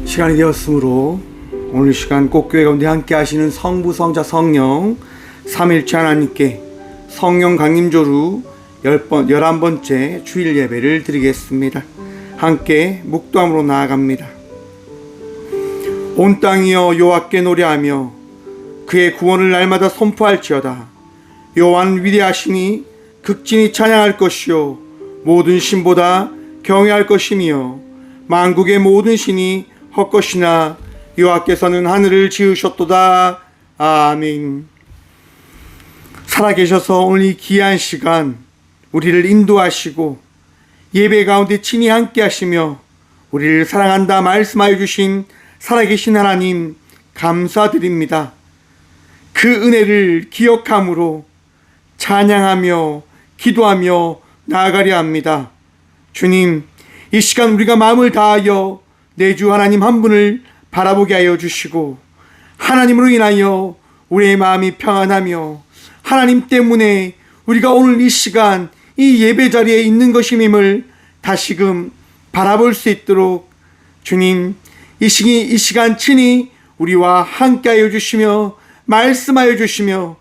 시간이 되었으므로 오늘 시간 꽃교회 가운데 함께 하시는 성부, 성자, 성령 삼일체 하나님께 성령 강림조루 11번째 주일 예배를 드리겠습니다. 함께 묵도함으로 나아갑니다. 온 땅이여 여호와께 노래하며 그의 구원을 날마다 선포할지어다. 여호와는 위대하시니 극진히 찬양할 것이요 모든 신보다 경외할 것이며 만국의 모든 신이 헛것이나 여호와께서는 하늘을 지으셨도다. 아멘. 살아계셔서 오늘 이 귀한 시간 우리를 인도하시고 예배 가운데 친히 함께 하시며 우리를 사랑한다 말씀하여 주신 살아계신 하나님 감사드립니다. 그 은혜를 기억함으로 찬양하며 기도하며 나아가려 합니다. 주님, 이 시간 우리가 마음을 다하여 내 주 하나님 한 분을 바라보게 하여 주시고 하나님으로 인하여 우리의 마음이 평안하며 하나님 때문에 우리가 오늘 이 시간 이 예배 자리에 있는 것임을 다시금 바라볼 수 있도록 주님 이 시간 친히 우리와 함께 하여 주시며 말씀하여 주시며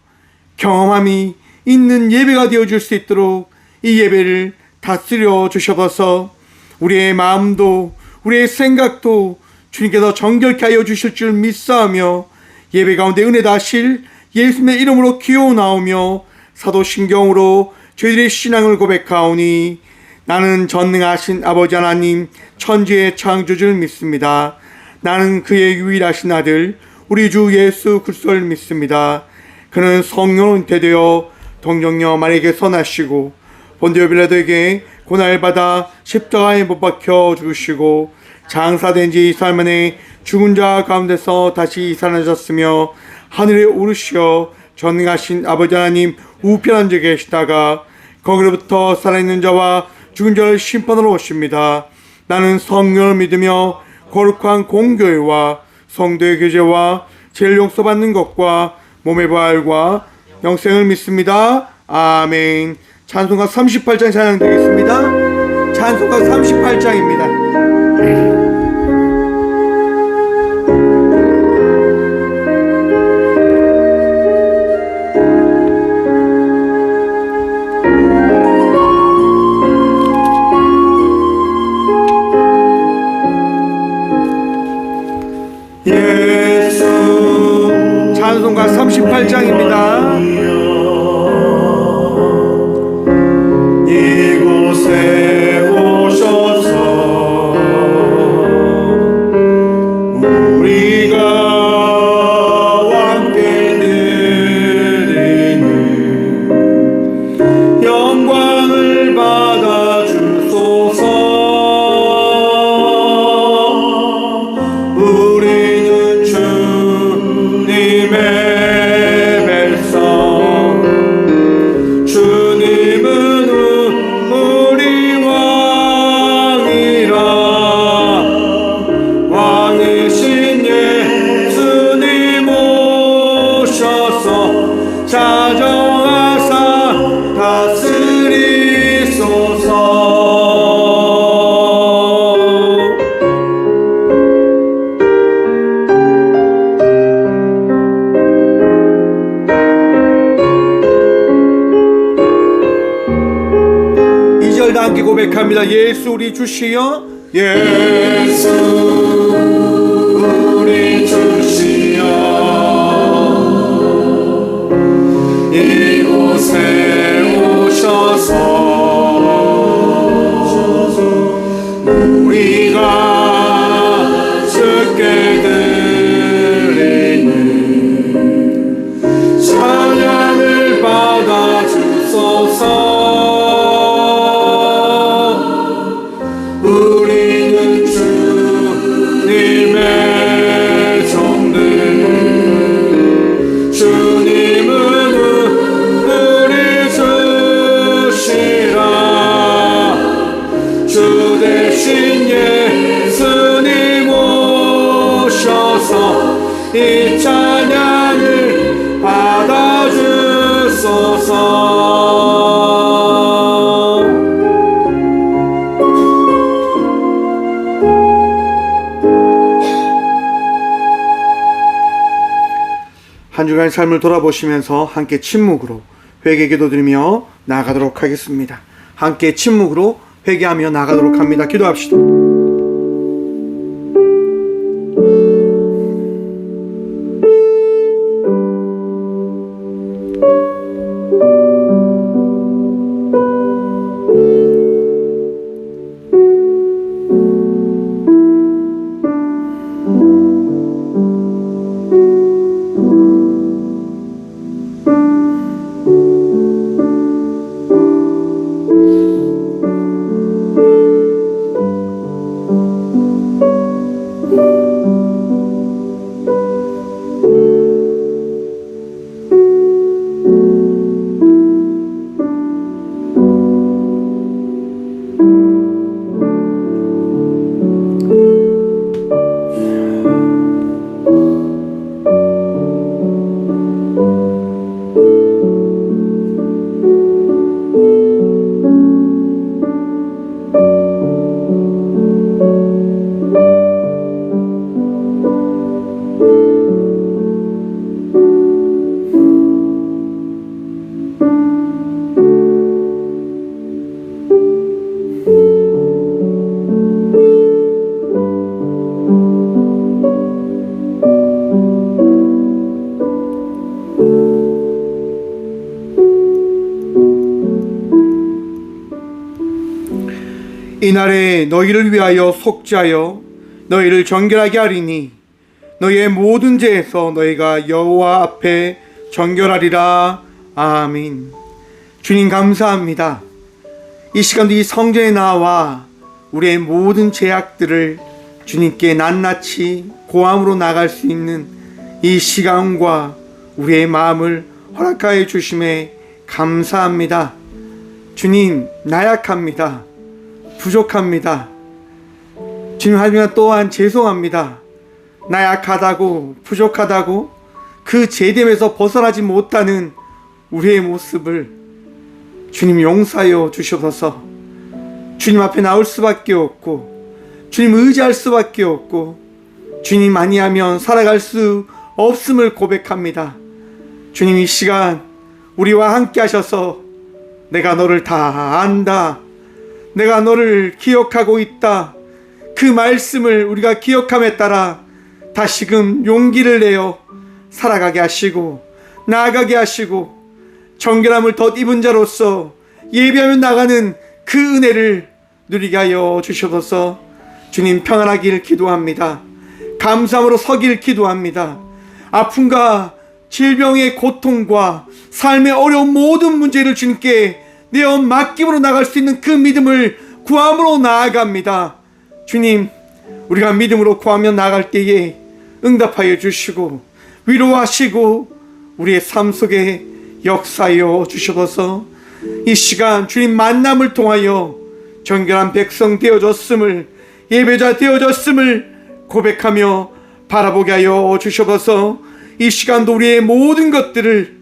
경험함이 있는 예배가 되어줄 수 있도록 이 예배를 다스려 주셔서 우리의 마음도 우리의 생각도 주님께서 정결케 하여 주실 줄 믿사오며 예배 가운데 은혜 다실 예수님의 이름으로 기도나오며 사도신경으로 저희들의 신앙을 고백하오니 나는 전능하신 아버지 하나님 천지의 창조주를 믿습니다. 나는 그의 유일하신 아들 우리 주 예수 그리스도를 믿습니다. 그는 성령으로 잉태되어 동정녀 마리아에게 선하시고 본디오 빌라도에게 고난받아 십자가에 못 박혀 죽으시고 장사된 지 2살 만에 죽은 자 가운데서 다시 살아나셨으며 하늘에 오르시어 전능하신 아버지 하나님 우편한 데 계시다가 거기로부터 살아있는 자와 죽은 자를 심판하러 오십니다. 나는 성령을 믿으며 거룩한 공교회와 성도의 교제와 죄를 용서받는 것과 몸의 부활과 영생을 믿습니다. 아멘. 찬송가 38장 찬양드리겠습니다. 찬송가 38장입니다. 예수 찬송가 38장입니다. 이곳에 오셔서 우리가 함께 드리는 영광을 받아 주소서. 우리는 주님의 백성 주님은 우리 왕이라 왕이신 예수님 오셔서 자정하사 다스리소서. 다 함께 고백합니다. 예수 우리 주시여 예수 우리 주시여 이곳에 오셔서 우리가 주께 드리는 찬양을 받아 주소서. 우리는 주님의 종들 주님은 우리 주시라. 주 대신 예수님 오셔서 이 찬양을 받아주소서. 한 주간의 삶을 돌아보시면서 함께 침묵으로 회개 기도드리며 나아가도록 하겠습니다. 함께 침묵으로 회개하며 나아가도록 합니다. 기도합시다. 이날에 너희를 위하여 속죄하여 너희를 정결하게 하리니 너희의 모든 죄에서 너희가 여호와 앞에 정결하리라. 아멘. 주님 감사합니다. 이 시간도 이 성전에 나와 우리의 모든 죄악들을 주님께 낱낱이 고함으로 나갈 수 있는 이 시간과 우리의 마음을 허락하여 주심에 감사합니다. 주님, 나약합니다. 부족합니다. 주님, 하지만 또한 죄송합니다. 나약하다고 부족하다고 그 죄됨에서 벗어나지 못하는 우리의 모습을 주님 용서하여 주시옵소서. 주님 앞에 나올 수밖에 없고 주님 의지할 수밖에 없고 주님 아니하면 살아갈 수 없음을 고백합니다. 주님, 이 시간 우리와 함께 하셔서 내가 너를 다 안다, 내가 너를 기억하고 있다, 그 말씀을 우리가 기억함에 따라 다시금 용기를 내어 살아가게 하시고 나아가게 하시고 정결함을 덧 입은 자로서 예배하며 나가는 그 은혜를 누리게 하여 주시옵소서. 주님, 평안하길 기도합니다. 감사함으로 서길 기도합니다. 아픔과 질병의 고통과 삶의 어려운 모든 문제를 주님께 내어 맡김으로 나갈 수 있는 그 믿음을 구함으로 나아갑니다. 주님, 우리가 믿음으로 구하며 나갈 때에 응답하여 주시고 위로하시고 우리의 삶 속에 역사하여 주셔서 이 시간 주님 만남을 통하여 정결한 백성 되어졌음을, 예배자 되어졌음을 고백하며 바라보게 하여 주셔서 이 시간도 우리의 모든 것들을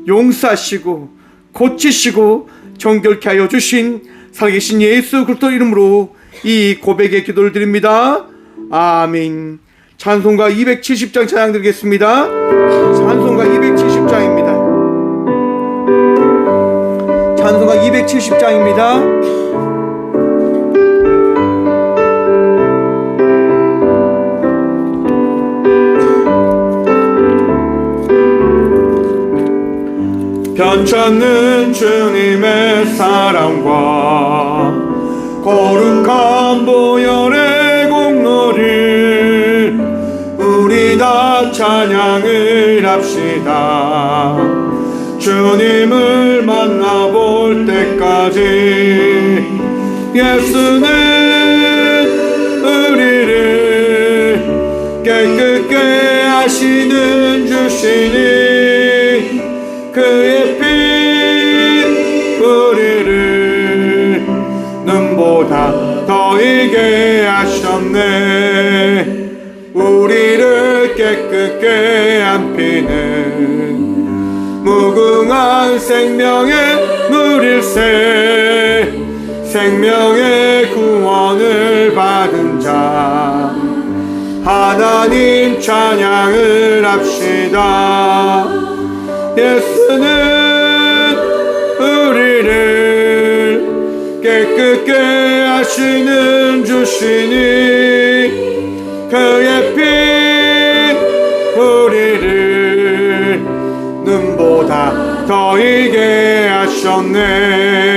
용서하시고 고치시고 정결케 하여 주신 살아계신 예수 그리스도 이름으로 이 고백의 기도를 드립니다. 아멘. 찬송가 270장 찬양 드리겠습니다. 찬송가 270장입니다. 찬송가 270장입니다. 편찮는 주님의 사랑과 거룩한 보혈의 공로를 우리 다 찬양을 합시다. 주님을 만나볼 때까지 예수는 우리를 깨끗게 하시는 주시니 그의 피 우리를 눈보다 더 이게 하셨네. 우리를 깨끗게 한 피는 무궁한 생명의 물일세. 생명의 구원을 받은 자 하나님 주님 찬양을 합시다. 예수는 우리를 깨끗게 하시는 주시니 그의 피 우리를 눈보다 더 이게 하셨네.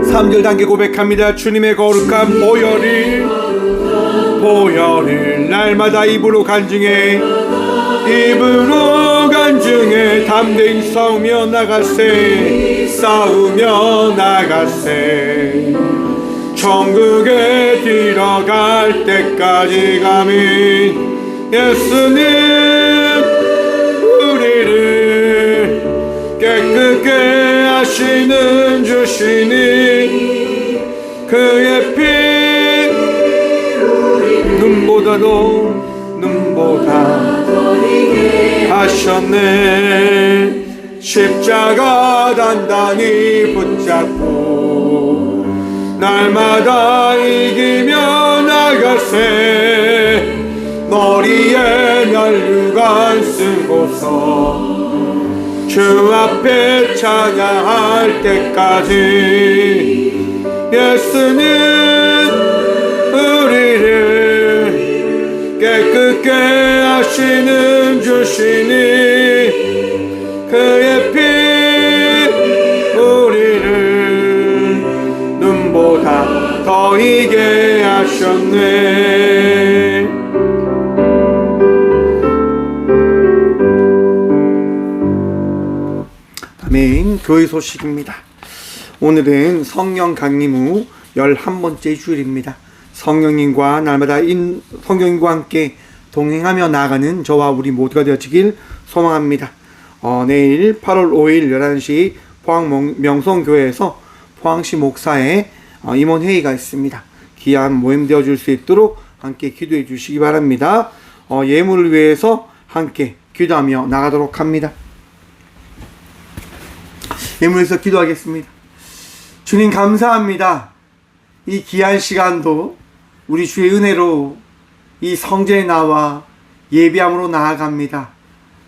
삼절 단계 고백합니다. 주님의 거룩한 보혈을 날마다 입으로 간증해 담대히 싸우며 나가세 천국에 들어갈 때까지 가면 예수는 우리를 깨끗게 하시는 주시니 그의 피 눈보다 하셨네. 십자가 단단히 붙잡고 날마다 이기며 나가세 머리에 면류관 쓰고서 주 앞에 찬양할 때까지 예수는 우리를 깨끗게 하시는 주시니 그의 피 우리를 눈보다 더 이게 하셨네. 아멘. 교회 소식입니다. 오늘은 성령 강림 후 11번째 주일입니다. 성령님과 함께 동행하며 나아가는 저와 우리 모두가 되어지길 소망합니다. 내일 8월 5일 11시 포항 명성교회에서 포항시 목사의 임원회의가 있습니다. 귀한 모임 되어줄 수 있도록 함께 기도해 주시기 바랍니다. 예물을 위해서 함께 기도하며 나가도록 합니다. 예물에서 기도하겠습니다. 주님 감사합니다. 이 귀한 시간도 우리 주의 은혜로 이 성전에 나와 예배함으로 나아갑니다.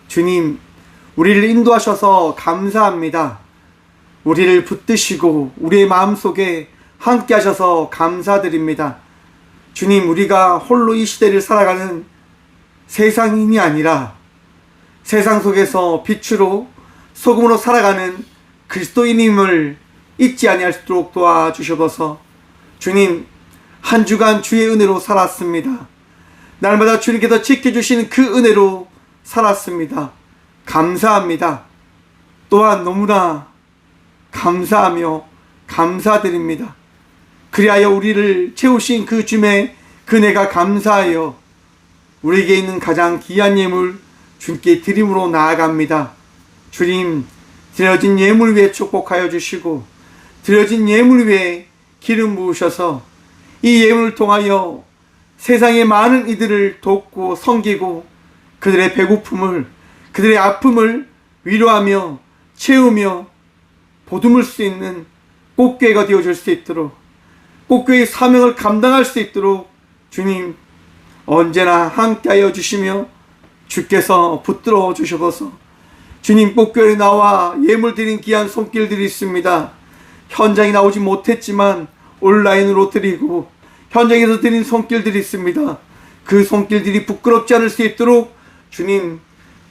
주님, 우리를 인도하셔서 감사합니다. 우리를 붙드시고 우리의 마음속에 함께 하셔서 감사드립니다. 주님, 우리가 홀로 이 시대를 살아가는 세상인이 아니라 세상 속에서 빛으로 소금으로 살아가는 그리스도인임을 잊지 아니할 수 있도록 도와주셔서 주님, 한 주간 주의 은혜로 살았습니다. 날마다 주님께서 지켜주시는 그 은혜로 살았습니다. 감사합니다. 또한 너무나 감사하며 감사드립니다. 그리하여 우리를 채우신 그 주님의 그네가 감사하여 우리에게 있는 가장 귀한 예물 주님께 드림으로 나아갑니다. 주님, 드려진 예물 위에 축복하여 주시고 드려진 예물 위에 기름 부으셔서 이 예물을 통하여 세상의 많은 이들을 돕고 섬기고 그들의 배고픔을, 그들의 아픔을 위로하며 채우며 보듬을 수 있는 꽃교회가 되어줄 수 있도록, 꽃교회의 사명을 감당할 수 있도록 주님 언제나 함께하여 주시며 주께서 붙들어 주셔서 주님, 꽃교회에 나와 예물 드린 귀한 손길들이 있습니다. 현장에 나오지 못했지만 온라인으로 드리고 현장에서 드린 손길들이 있습니다. 그 손길들이 부끄럽지 않을 수 있도록 주님,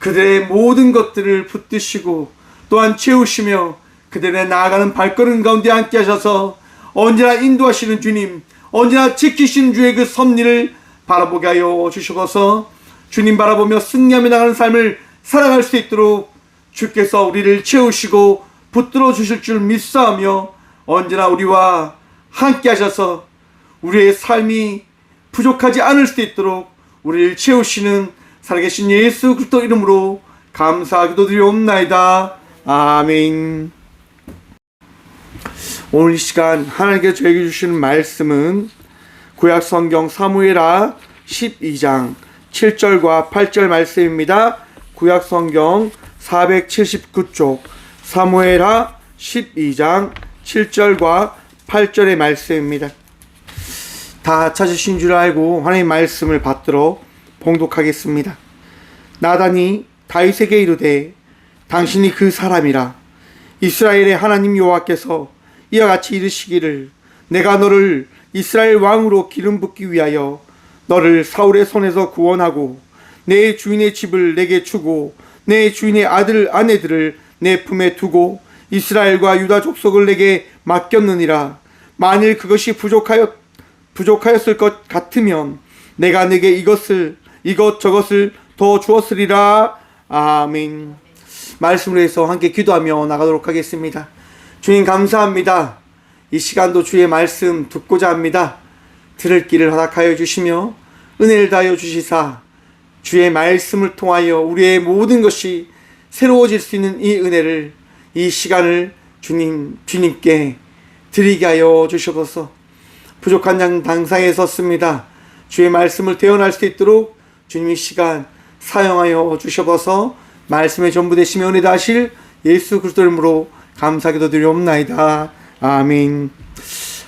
그들의 모든 것들을 붙드시고 또한 채우시며 그들의 나아가는 발걸음 가운데 함께 하셔서 언제나 인도하시는 주님, 언제나 지키시는 주의 그 섭리를 바라보게 하여 주시고서 주님 바라보며 승리하며 나가는 삶을 살아갈 수 있도록 주께서 우리를 채우시고 붙들어 주실 줄 믿사오며 언제나 우리와 함께 하셔서 우리의 삶이 부족하지 않을 수 있도록 우리를 채우시는 살아계신 예수 그리스도 이름으로 감사하기도 드리옵나이다. 아멘. 오늘 이 시간 하나님께서 저에게 주시는 말씀은 구약성경 사무엘하 12장 7절과 8절 말씀입니다. 구약성경 479쪽 사무엘하 12장 7절과 8절의 말씀입니다. 다 찾으신 줄 알고 하나님의 말씀을 받들어 봉독하겠습니다. 나단이 다윗에게 이르되 당신이 그 사람이라. 이스라엘의 하나님 여호와께서 이와 같이 이르시기를 내가 너를 이스라엘 왕으로 기름 붓기 위하여 너를 사울의 손에서 구원하고 내 주인의 집을 내게 주고 내 주인의 아들 아내들을 내 품에 두고 이스라엘과 유다 족속을 내게 맡겼느니라. 만일 그것이 부족하였을 것 같으면 내가 내게 이것저것을 더 주었으리라. 아멘. 말씀으로 해서 함께 기도하며 나가도록 하겠습니다. 주님 감사합니다. 이 시간도 주의 말씀 듣고자 합니다. 들을 길을 허락하여 주시며 은혜를 다하여 주시사 주의 말씀을 통하여 우리의 모든 것이 새로워질 수 있는 이 은혜를, 이 시간을 주님께 드리게 하여 주시옵소서. 부족한 양 당상에 섰습니다. 주의 말씀을 대언할 수 있도록 주님 이 시간 사용하여 주시옵소서. 말씀의 전부 되시며 은혜 다하실 예수 그리스도 이름으로 감사기도 드리옵나이다. 아멘.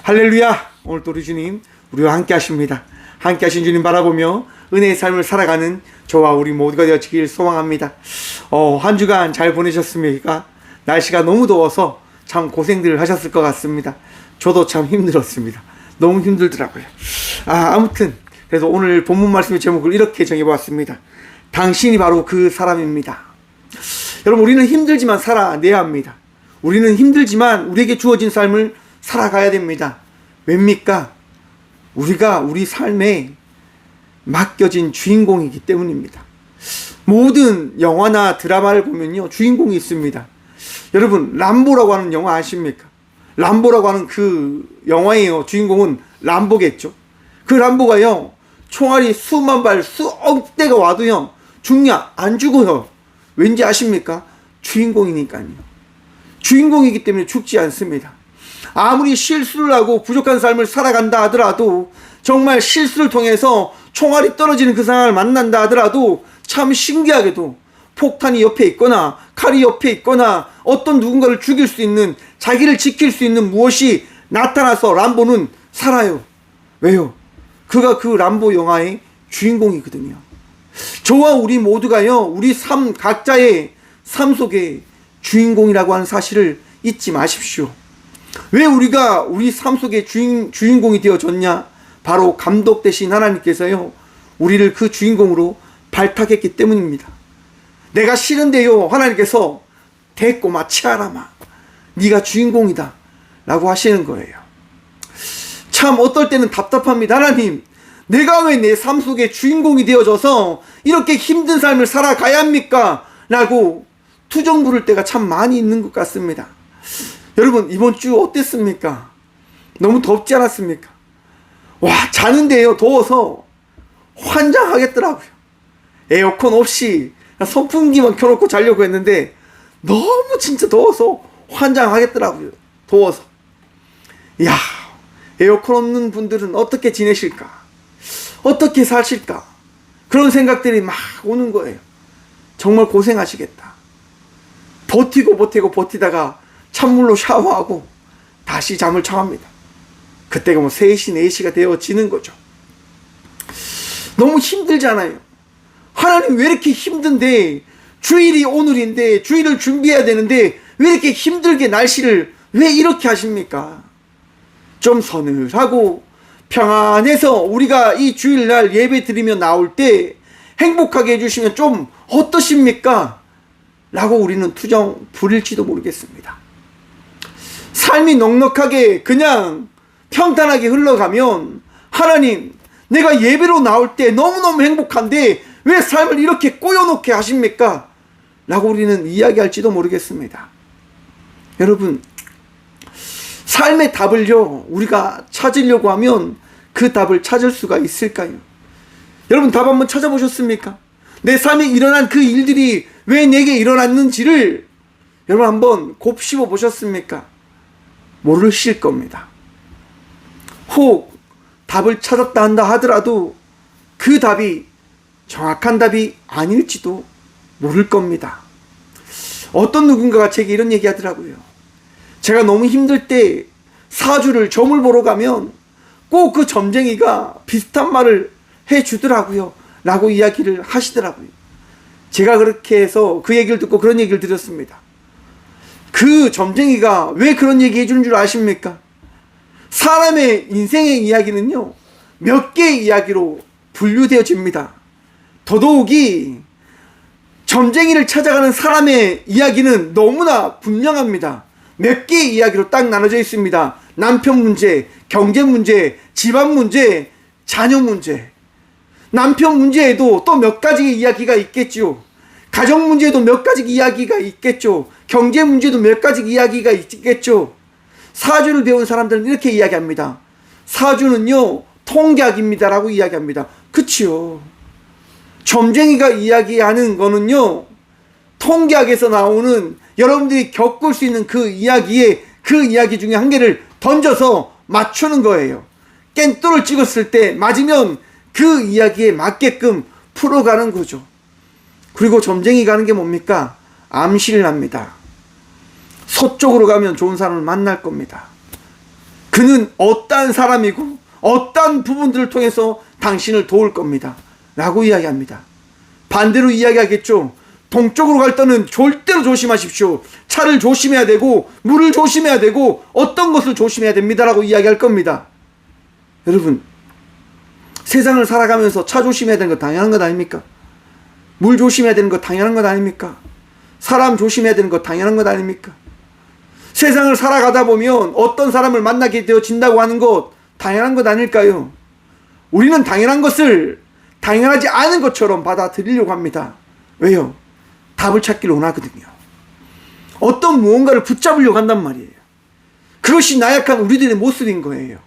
할렐루야. 오늘도 우리 주님 우리와 함께 하십니다. 함께 하신 주님 바라보며 은혜의 삶을 살아가는 저와 우리 모두가 되어지길 소망합니다. 한 주간 잘 보내셨습니까? 날씨가 너무 더워서 참 고생들을 하셨을 것 같습니다. 저도 참 힘들었습니다. 너무 힘들더라고요. 아무튼 그래서 오늘 본문 말씀의 제목을 이렇게 정해보았습니다. 당신이 바로 그 사람입니다. 여러분, 우리는 힘들지만 살아내야 합니다. 우리는 힘들지만 우리에게 주어진 삶을 살아가야 됩니다. 왜입니까? 우리가 우리 삶에 맡겨진 주인공이기 때문입니다. 모든 영화나 드라마를 보면요, 주인공이 있습니다. 여러분, 람보라고 하는 영화 아십니까? 람보라고 하는 그 영화의 주인공은 람보겠죠. 그 람보가요, 총알이 수만 발, 수억 대가 와도요, 죽냐? 안 죽어요. 왠지 아십니까? 주인공이니까요. 주인공이기 때문에 죽지 않습니다. 아무리 실수를 하고 부족한 삶을 살아간다 하더라도, 정말 실수를 통해서 총알이 떨어지는 그 상황을 만난다 하더라도 참 신기하게도 폭탄이 옆에 있거나 칼이 옆에 있거나 어떤 누군가를 죽일 수 있는, 자기를 지킬 수 있는 무엇이 나타나서 람보는 살아요. 왜요? 그가 그 람보 영화의 주인공이거든요. 저와 우리 모두가요, 우리 삶 각자의 삶 속에 주인공이라고 하는 사실을 잊지 마십시오. 왜 우리가 우리 삶 속에 주인공이 되어졌냐? 바로 감독 되신 하나님께서요, 우리를 그 주인공으로 발탁했기 때문입니다. 내가 싫은데요, 하나님께서 됐고마 치아라마, 네가 주인공이다 라고 하시는 거예요. 참 어떨 때는 답답합니다. 하나님, 내가 왜 내 삶 속에 주인공이 되어져서 이렇게 힘든 삶을 살아가야 합니까? 라고 투정 부를 때가 참 많이 있는 것 같습니다. 여러분, 이번 주 어땠습니까? 너무 덥지 않았습니까? 와, 자는데요, 더워서 환장하겠더라고요. 에어컨 없이 선풍기만 켜놓고 자려고 했는데 너무 진짜 더워서 환장하겠더라고요. 더워서. 이야, 에어컨 없는 분들은 어떻게 지내실까? 어떻게 사실까? 그런 생각들이 막 오는 거예요. 정말 고생하시겠다. 버티다가 찬물로 샤워하고 다시 잠을 청합니다. 그때가 3시, 4시가 되어지는 거죠. 너무 힘들잖아요. 하나님, 왜 이렇게 힘든데, 주일이 오늘인데, 주일을 준비해야 되는데 왜 이렇게 힘들게 날씨를 왜 이렇게 하십니까? 좀 서늘하고 평안해서 우리가 이 주일날 예배 드리며 나올 때 행복하게 해주시면 좀 어떠십니까? 라고 우리는 투정 부릴지도 모르겠습니다. 삶이 넉넉하게 그냥 평탄하게 흘러가면, 하나님, 내가 예배로 나올 때 너무너무 행복한데 왜 삶을 이렇게 꼬여놓게 하십니까? 라고 우리는 이야기할지도 모르겠습니다. 여러분, 삶의 답을요, 우리가 찾으려고 하면 그 답을 찾을 수가 있을까요? 여러분, 답 한번 찾아보셨습니까? 내 삶에 일어난 그 일들이 왜 내게 일어났는지를 여러분 한번 곱씹어 보셨습니까? 모르실 겁니다. 혹 답을 찾았다 한다 하더라도 그 답이 정확한 답이 아닐지도 모를 겁니다. 어떤 누군가가 제게 이런 얘기 하더라고요. 제가 너무 힘들 때 사주를 점을 보러 가면 꼭 그 점쟁이가 비슷한 말을 해주더라고요. 라고 이야기를 하시더라고요. 제가 그렇게 해서 그 얘기를 듣고 그런 얘기를 드렸습니다. 그 점쟁이가 왜 그런 얘기 해주는 줄 아십니까? 사람의 인생의 이야기는요, 몇 개의 이야기로 분류되어집니다. 더더욱이 점쟁이를 찾아가는 사람의 이야기는 너무나 분명합니다. 몇 개의 이야기로 딱 나눠져 있습니다. 남편 문제, 경제 문제, 집안 문제, 자녀 문제. 남편 문제에도 또 몇 가지의 이야기가 있겠죠. 가정 문제에도 몇 가지 이야기가 있겠죠. 경제 문제도 몇 가지 이야기가 있겠죠. 사주를 배운 사람들은 이렇게 이야기합니다. 사주는요, 통계학입니다 라고 이야기합니다. 그치요. 점쟁이가 이야기하는 거는요, 통계학에서 나오는 여러분들이 겪을 수 있는 그 이야기 중에 한 개를 던져서 맞추는 거예요. 깬돌을 찍었을 때 맞으면 그 이야기에 맞게끔 풀어가는 거죠. 그리고 점쟁이가 하는 게 뭡니까? 암시를 합니다. 서쪽으로 가면 좋은 사람을 만날 겁니다. 그는 어떠한 사람이고 어떠한 부분들을 통해서 당신을 도울 겁니다. 라고 이야기합니다. 반대로 이야기하겠죠. 동쪽으로 갈 때는 절대로 조심하십시오. 차를 조심해야 되고 물을 조심해야 되고 어떤 것을 조심해야 됩니다. 라고 이야기할 겁니다. 여러분, 세상을 살아가면서 차 조심해야 되는 거 당연한 것 아닙니까? 물 조심해야 되는 거 당연한 것 아닙니까? 사람 조심해야 되는 거 당연한 것 아닙니까? 세상을 살아가다 보면 어떤 사람을 만나게 되어진다고 하는 것 당연한 것 아닐까요? 우리는 당연한 것을 당연하지 않은 것처럼 받아들이려고 합니다. 왜요? 답을 찾기를 원하거든요. 어떤 무언가를 붙잡으려고 한단 말이에요. 그것이 나약한 우리들의 모습인 거예요.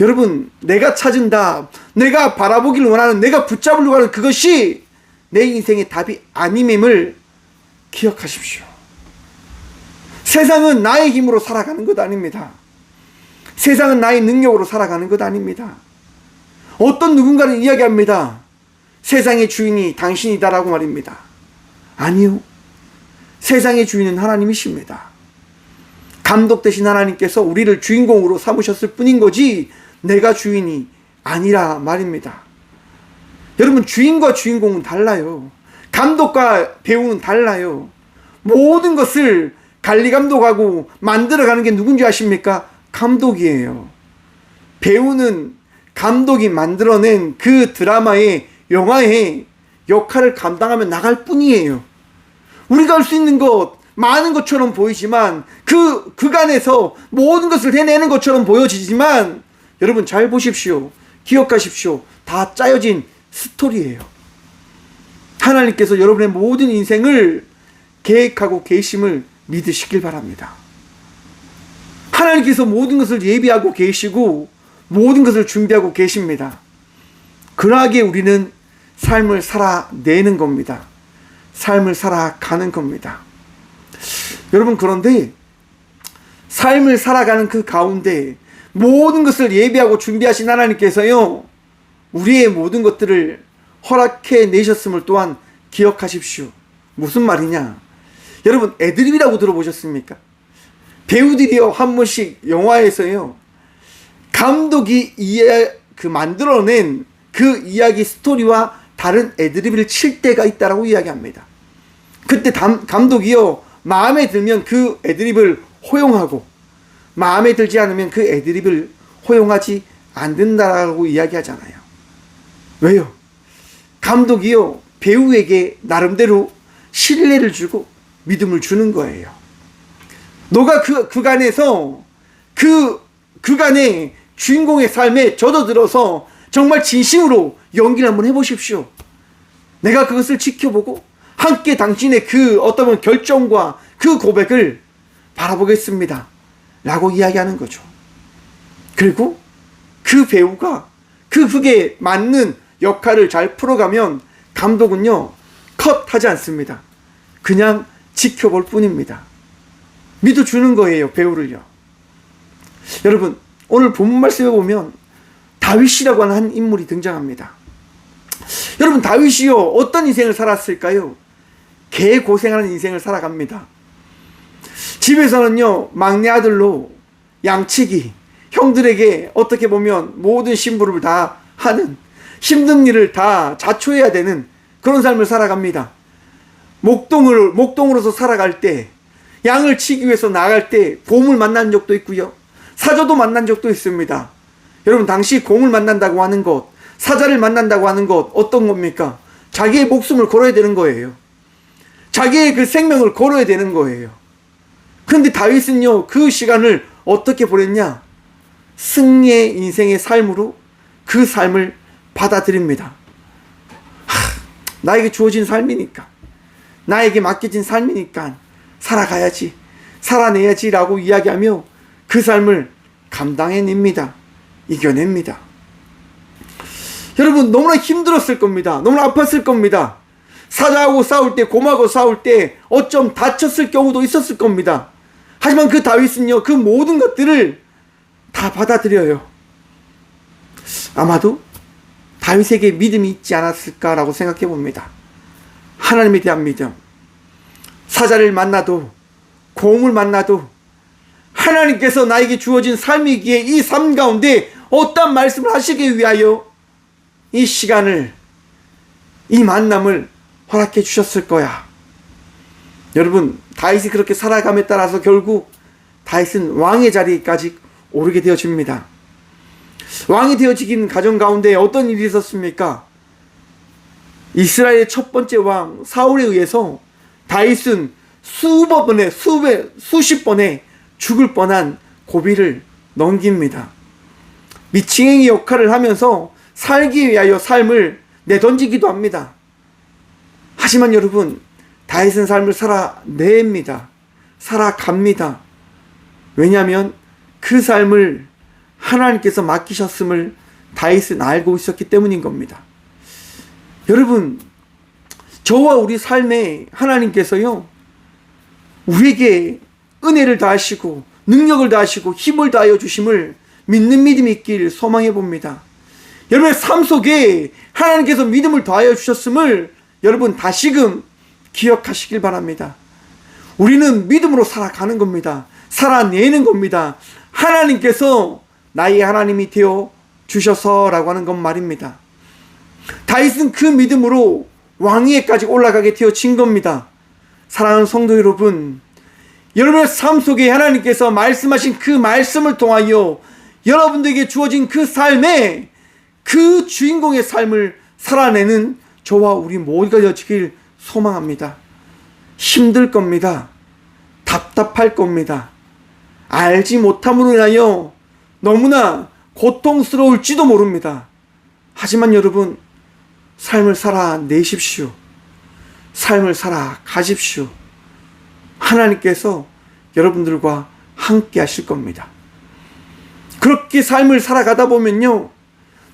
여러분, 내가 찾은 답, 내가 바라보기를 원하는, 내가 붙잡으려고 하는 그것이 내 인생의 답이 아님임을 기억하십시오. 세상은 나의 힘으로 살아가는 것 아닙니다. 세상은 나의 능력으로 살아가는 것 아닙니다. 어떤 누군가는 이야기합니다. 세상의 주인이 당신이다라고 말입니다. 아니요. 세상의 주인은 하나님이십니다. 감독 되신 하나님께서 우리를 주인공으로 삼으셨을 뿐인 거지 내가 주인이 아니라 말입니다. 여러분, 주인과 주인공은 달라요. 감독과 배우는 달라요. 모든 것을 관리감독하고 만들어가는 게 누군지 아십니까? 감독이에요. 배우는 감독이 만들어낸 그 드라마의, 영화의 역할을 감당하며 나갈 뿐이에요. 우리가 할 수 있는 것 많은 것처럼 보이지만 그간에서 모든 것을 해내는 것처럼 보여지지만 여러분 잘 보십시오. 기억하십시오. 다 짜여진 스토리예요. 하나님께서 여러분의 모든 인생을 계획하고 계심을 믿으시길 바랍니다. 하나님께서 모든 것을 예비하고 계시고 모든 것을 준비하고 계십니다. 그러하기에 우리는 삶을 살아내는 겁니다. 삶을 살아가는 겁니다. 여러분, 그런데 삶을 살아가는 그 가운데 모든 것을 예비하고 준비하신 하나님께서요, 우리의 모든 것들을 허락해 내셨음을 또한 기억하십시오. 무슨 말이냐? 여러분, 애드립이라고 들어보셨습니까? 배우들이요, 한 번씩 영화에서요, 감독이 만들어낸 그 이야기 스토리와 다른 애드립을 칠 때가 있다라고 이야기합니다. 그때 감독이요, 마음에 들면 그 애드립을 허용하고 마음에 들지 않으면 그 애드립을 허용하지 않는다라고 이야기하잖아요. 왜요? 감독이요, 배우에게 나름대로 신뢰를 주고 믿음을 주는 거예요. 너가 그간에서 그간의 주인공의 삶에 젖어들어서 정말 진심으로 연기를 한번 해보십시오. 내가 그것을 지켜보고 함께 당신의 그 어떤 결정과 그 고백을 바라보겠습니다. 라고 이야기하는 거죠. 그리고 그 배우가 그 극에 맞는 역할을 잘 풀어가면 감독은요, 컷하지 않습니다. 그냥 지켜볼 뿐입니다. 믿어주는 거예요, 배우를요. 여러분, 오늘 본문 말씀에 보면 다윗이라고 하는 한 인물이 등장합니다. 여러분, 다윗이요, 어떤 인생을 살았을까요? 개고생하는 인생을 살아갑니다. 집에서는요, 막내 아들로 양치기, 형들에게 어떻게 보면 모든 심부름을 다 하는, 힘든 일을 다 자초해야 되는 그런 삶을 살아갑니다. 목동으로서 살아갈 때, 양을 치기 위해서 나갈 때 곰을 만난 적도 있고요, 사자도 만난 적도 있습니다. 여러분, 당시 곰을 만난다고 하는 것, 사자를 만난다고 하는 것, 어떤 겁니까? 자기의 목숨을 걸어야 되는 거예요. 자기의 그 생명을 걸어야 되는 거예요. 그런데 다윗은요, 그 시간을 어떻게 보냈냐? 승리의 인생의 삶으로 그 삶을 받아들입니다. 나에게 주어진 삶이니까, 나에게 맡겨진 삶이니까 살아가야지, 살아내야지 라고 이야기하며 그 삶을 감당해냅니다. 이겨냅니다. 여러분, 너무나 힘들었을 겁니다. 너무나 아팠을 겁니다. 사자하고 싸울 때, 곰하고 싸울 때 어쩜 다쳤을 경우도 있었을 겁니다. 하지만 그 다윗은요, 그 모든 것들을 다 받아들여요. 아마도 다윗에게 믿음이 있지 않았을까라고 생각해 봅니다. 하나님에 대한 믿음. 사자를 만나도, 곰을 만나도 하나님께서 나에게 주어진 삶이기에 이 삶 가운데 어떤 말씀을 하시기 위하여 이 시간을, 이 만남을 허락해 주셨을 거야. 여러분, 다윗이 그렇게 살아감에 따라서 결국 다윗은 왕의 자리까지 오르게 되어집니다. 왕이 되어지긴 과정 가운데 어떤 일이 있었습니까? 이스라엘의 첫 번째 왕 사울에 의해서 다윗은 수십 번의 죽을 뻔한 고비를 넘깁니다. 미치행이 역할을 하면서 살기 위하여 삶을 내던지기도 합니다. 하지만 여러분, 다윗은 삶을 살아냅니다. 살아갑니다. 왜냐하면 그 삶을 하나님께서 맡기셨음을 다윗은 알고 있었기 때문인 겁니다. 여러분, 저와 우리 삶에 하나님께서요, 우리에게 은혜를 다하시고 능력을 다하시고 힘을 다하여 주심을 믿는 믿음이 있길 소망해 봅니다. 여러분의 삶 속에 하나님께서 믿음을 더하여 주셨음을 여러분 다시금 기억하시길 바랍니다. 우리는 믿음으로 살아가는 겁니다. 살아내는 겁니다. 하나님께서 나의 하나님이 되어 주셔서라고 하는 것 말입니다. 다윗은 그 믿음으로 왕위에까지 올라가게 되어진 겁니다. 사랑하는 성도 여러분, 여러분의 삶 속에 하나님께서 말씀하신 그 말씀을 통하여 여러분들에게 주어진 그 삶에 그 주인공의 삶을 살아내는 저와 우리 모두가 되어지길 소망합니다. 힘들 겁니다. 답답할 겁니다. 알지 못함으로 인하여 너무나 고통스러울지도 모릅니다. 하지만 여러분, 삶을 살아내십시오. 삶을 살아가십시오. 하나님께서 여러분들과 함께 하실 겁니다. 그렇게 삶을 살아가다 보면요,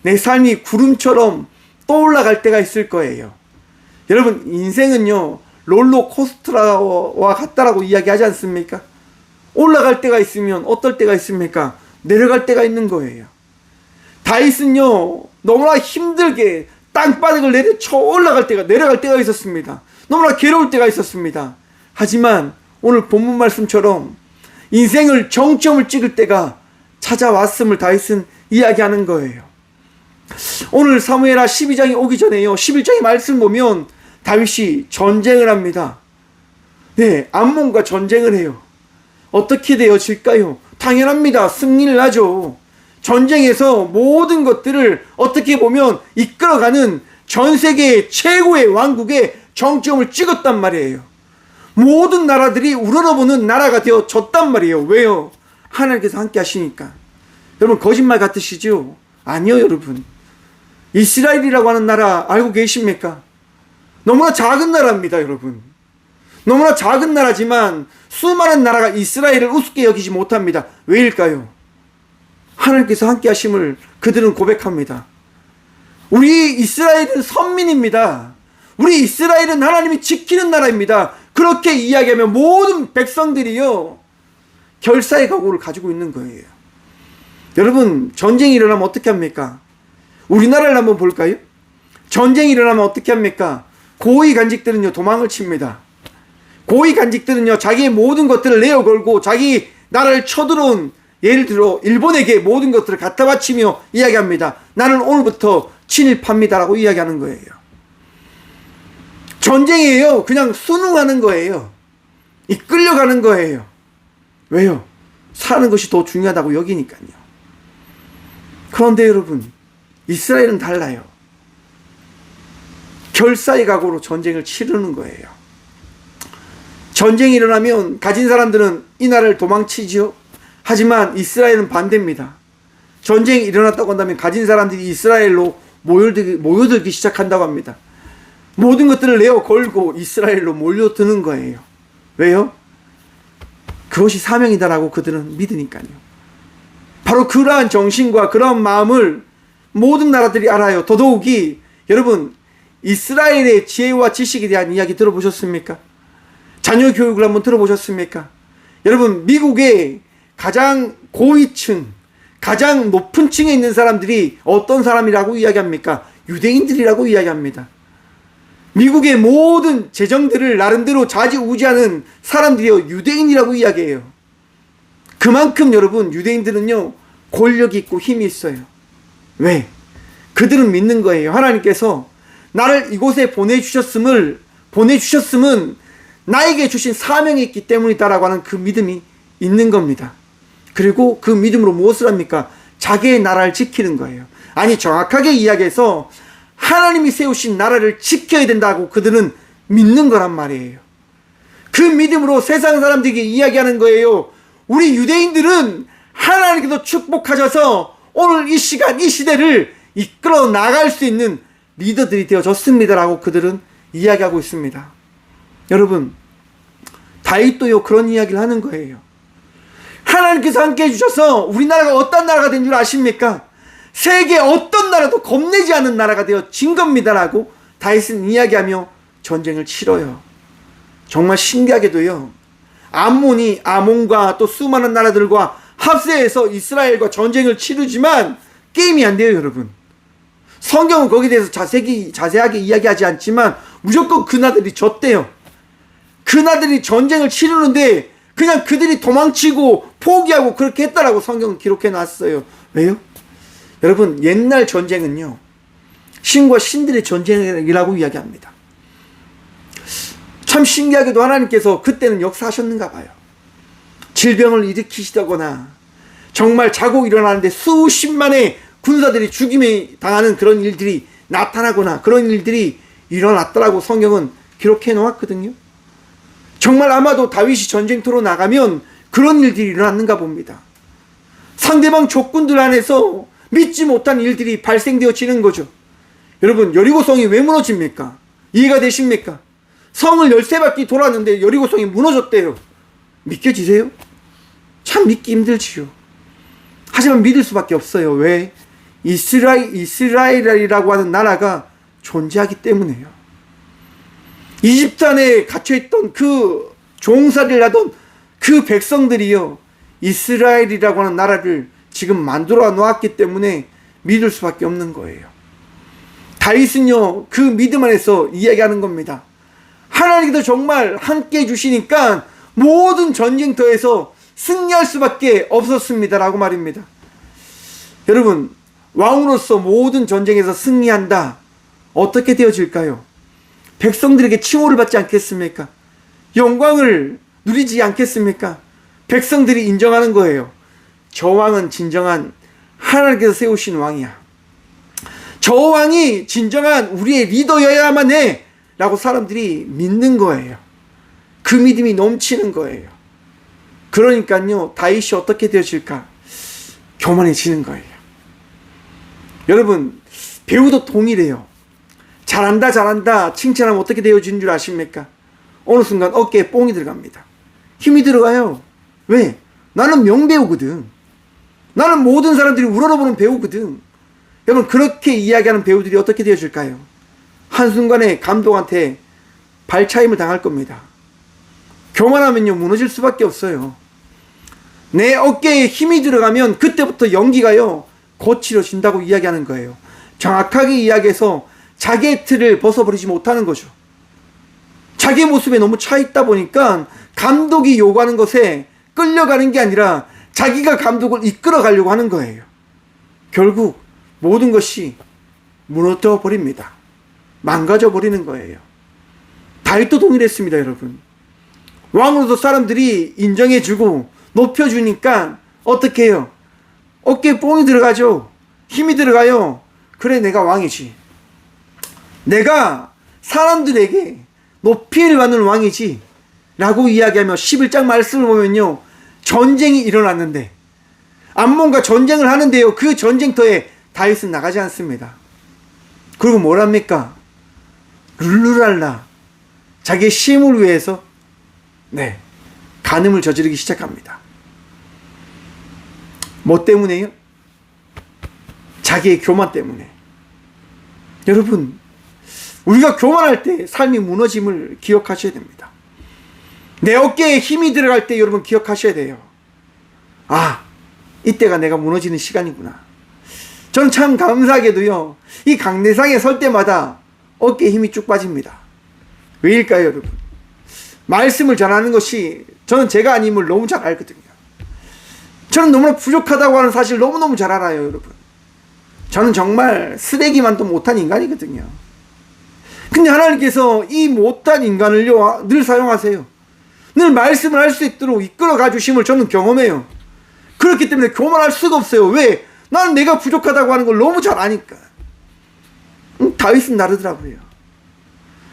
내 삶이 구름처럼 떠올라갈 때가 있을 거예요. 여러분, 인생은요, 롤러코스터와 같다라고 이야기하지 않습니까? 올라갈 때가 있으면 어떨 때가 있습니까? 내려갈 때가 있는 거예요. 다윗은요, 너무나 힘들게 땅바닥을 내려쳐 올라갈 때가, 내려갈 때가 있었습니다. 너무나 괴로울 때가 있었습니다. 하지만 오늘 본문 말씀처럼 인생을 정점을 찍을 때가 찾아왔음을 다윗은 이야기하는 거예요. 오늘 사무엘하 12장이 오기 전에요, 11장의 말씀 보면 다윗이 전쟁을 합니다. 네, 암몬과 전쟁을 해요. 어떻게 되어질까요? 당연합니다. 승리를 하죠. 전쟁에서 모든 것들을 어떻게 보면 이끌어가는 전 세계 최고의 왕국의 정점을 찍었단 말이에요. 모든 나라들이 우러러보는 나라가 되어졌단 말이에요. 왜요? 하나님께서 함께 하시니까. 여러분, 거짓말 같으시죠? 아니요, 여러분. 이스라엘이라고 하는 나라 알고 계십니까? 너무나 작은 나라입니다, 여러분. 너무나 작은 나라지만 수많은 나라가 이스라엘을 우습게 여기지 못합니다. 왜일까요? 하나님께서 함께 하심을 그들은 고백합니다. 우리 이스라엘은 선민입니다. 우리 이스라엘은 하나님이 지키는 나라입니다. 그렇게 이야기하면 모든 백성들이요, 결사의 각오를 가지고 있는 거예요. 여러분, 전쟁이 일어나면 어떻게 합니까? 우리나라를 한번 볼까요? 전쟁이 일어나면 어떻게 합니까? 고위 간직들은요, 도망을 칩니다. 고위 간직들은요, 자기의 모든 것들을 내어 걸고 자기 나라를 쳐들어온, 예를 들어 일본에게 모든 것들을 갖다 바치며 이야기합니다. 나는 오늘부터 친일파입니다라고 이야기하는 거예요. 전쟁이에요. 그냥 순응하는 거예요. 이끌려가는 거예요. 왜요? 사는 것이 더 중요하다고 여기니까요. 그런데 여러분, 이스라엘은 달라요. 결사의 각오로 전쟁을 치르는 거예요. 전쟁이 일어나면 가진 사람들은 이 나라를 도망치죠. 하지만 이스라엘은 반대입니다. 전쟁이 일어났다고 한다면 가진 사람들이 이스라엘로 모여들기 시작한다고 합니다. 모든 것들을 내어 걸고 이스라엘로 몰려드는 거예요. 왜요? 그것이 사명이다라고 그들은 믿으니까요. 바로 그러한 정신과 그러한 마음을 모든 나라들이 알아요. 더더욱이 여러분, 이스라엘의 지혜와 지식에 대한 이야기 들어보셨습니까? 자녀 교육을 한번 들어보셨습니까? 여러분, 미국의 가장 고위층, 가장 높은 층에 있는 사람들이 어떤 사람이라고 이야기합니까? 유대인들이라고 이야기합니다. 미국의 모든 재정들을 나름대로 좌지우지하는 사람들이요, 유대인이라고 이야기해요. 그만큼 여러분, 유대인들은요, 권력이 있고 힘이 있어요. 왜? 그들은 믿는 거예요. 하나님께서 나를 이곳에 보내주셨음은 나에게 주신 사명이 있기 때문이다라고 하는 그 믿음이 있는 겁니다. 그리고 그 믿음으로 무엇을 합니까? 자기의 나라를 지키는 거예요. 아니, 정확하게 이야기해서 하나님이 세우신 나라를 지켜야 된다고 그들은 믿는 거란 말이에요. 그 믿음으로 세상 사람들에게 이야기하는 거예요. 우리 유대인들은 하나님께서 축복하셔서 오늘 이 시간, 이 시대를 이끌어 나갈 수 있는 리더들이 되어졌습니다라고 그들은 이야기하고 있습니다. 여러분, 다윗도요, 그런 이야기를 하는 거예요. 하나님께서 함께 해주셔서 우리나라가 어떤 나라가 된 줄 아십니까? 세계 어떤 나라도 겁내지 않는 나라가 되어진 겁니다라고 다윗은 이야기하며 전쟁을 치러요. 정말 신기하게도요, 암몬이 아몬과 또 수많은 나라들과 합세해서 이스라엘과 전쟁을 치르지만 게임이 안 돼요, 여러분. 성경은 거기에 대해서 자세하게 이야기하지 않지만 무조건 그나들이 졌대요. 그나들이 전쟁을 치르는데 그냥 그들이 도망치고 포기하고 그렇게 했다라고 성경은 기록해 놨어요. 왜요? 여러분, 옛날 전쟁은요, 신과 신들의 전쟁이라고 이야기합니다. 참 신기하게도 하나님께서 그때는 역사하셨는가 봐요. 질병을 일으키시다거나 정말 자고 일어나는데 수십만의 군사들이 죽임에 당하는 그런 일들이 나타나거나 그런 일들이 일어났다라고 성경은 기록해 놓았거든요. 정말 아마도 다윗이 전쟁터로 나가면 그런 일들이 일어났는가 봅니다. 상대방 적군들 안에서 믿지 못한 일들이 발생되어지는 거죠. 여러분, 여리고성이 왜 무너집니까? 이해가 되십니까? 성을 13바퀴 돌았는데 여리고성이 무너졌대요. 믿겨지세요? 참 믿기 힘들지요. 하지만 믿을 수밖에 없어요. 왜? 이스라엘이라고 하는 나라가 존재하기 때문에요. 이집트 안에 갇혀있던 그 종살이를 하던 그 백성들이요, 이스라엘이라고 하는 나라를 지금 만들어 놓았기 때문에 믿을 수밖에 없는 거예요. 다윗은요, 그 믿음 안에서 이야기하는 겁니다. 하나님께서 정말 함께 해주시니까 모든 전쟁터에서 승리할 수밖에 없었습니다라고 말입니다. 여러분, 왕으로서 모든 전쟁에서 승리한다. 어떻게 되어질까요? 백성들에게 칭호를 받지 않겠습니까? 영광을 누리지 않겠습니까? 백성들이 인정하는 거예요. 저 왕은 진정한 하나님께서 세우신 왕이야. 저 왕이 진정한 우리의 리더여야만 해 라고 사람들이 믿는 거예요. 그 믿음이 넘치는 거예요. 그러니까요, 다윗이 어떻게 되어질까? 교만해지는 거예요. 여러분, 배우도 동일해요. 잘한다 칭찬하면 어떻게 되어지는 줄 아십니까? 어느 순간 어깨에 뽕이 들어갑니다. 힘이 들어가요. 왜? 나는 명배우거든. 나는 모든 사람들이 우러러보는 배우거든. 여러분, 그렇게 이야기하는 배우들이 어떻게 되어질까요? 한순간에 감독한테 발차임을 당할 겁니다. 교만하면요, 무너질 수밖에 없어요. 내 어깨에 힘이 들어가면 그때부터 연기가요, 거칠어진다고 이야기하는 거예요. 정확하게 이야기해서 자기의 틀을 벗어버리지 못하는 거죠. 자기의 모습에 너무 차 있다 보니까 감독이 요구하는 것에 끌려가는 게 아니라 자기가 감독을 이끌어 가려고 하는 거예요. 결국 모든 것이 무너져 버립니다. 망가져 버리는 거예요. 다윗도 동일했습니다, 여러분. 왕으로서 사람들이 인정해주고 높여주니까 어떻게 해요? 어깨에 뽕이 들어가죠. 힘이 들어가요. 그래, 내가 왕이지. 내가 사람들에게 높이를 받는 왕이지 라고 이야기하며 11장 말씀을 보면요, 전쟁이 일어났는데 암몬과 전쟁을 하는데요, 그 전쟁터에 다윗은 나가지 않습니다. 그리고 뭘 합니까? 룰루랄라 자기의 힘을 위해서 간음을 저지르기 시작합니다. 뭐 때문에요? 자기의 교만 때문에. 여러분, 우리가 교만할 때 삶이 무너짐을 기억하셔야 됩니다. 내 어깨에 힘이 들어갈 때 여러분 기억하셔야 돼요. 아, 이때가 내가 무너지는 시간이구나. 저는 참 감사하게도요, 이 강대상에 설 때마다 어깨에 힘이 쭉 빠집니다. 왜일까요, 여러분? 말씀을 전하는 것이 저는 제가 아님을 너무 잘 알거든요. 저는 너무나 부족하다고 하는 사실을 너무너무 잘 알아요, 여러분. 저는 정말 쓰레기만도 못한 인간이거든요. 근데 하나님께서 이 못한 인간을요 늘 사용하세요. 늘 말씀을 할 수 있도록 이끌어 가주심을 저는 경험해요. 그렇기 때문에 교만할 수가 없어요. 왜? 나는 내가 부족하다고 하는 걸 너무 잘 아니까. 다윗은 다르더라고요.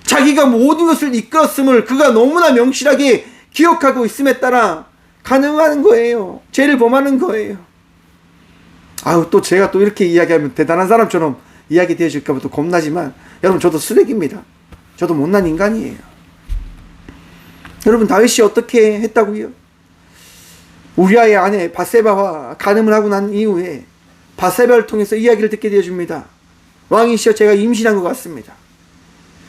자기가 모든 것을 이끌었음을 그가 너무나 명실하게 기억하고 있음에 따라 가능한 거예요. 죄를 범하는 거예요. 아유, 또 제가 또 이렇게 이야기하면 대단한 사람처럼 이야기 되어질까봐 또 겁나지만, 여러분, 저도 쓰레기입니다. 저도 못난 인간이에요. 여러분, 다윗이 어떻게 했다고요? 우리아의 아내 바세바와 간음을 하고 난 이후에 바세바를 통해서 이야기를 듣게 되어줍니다. 왕이시여, 제가 임신한 것 같습니다.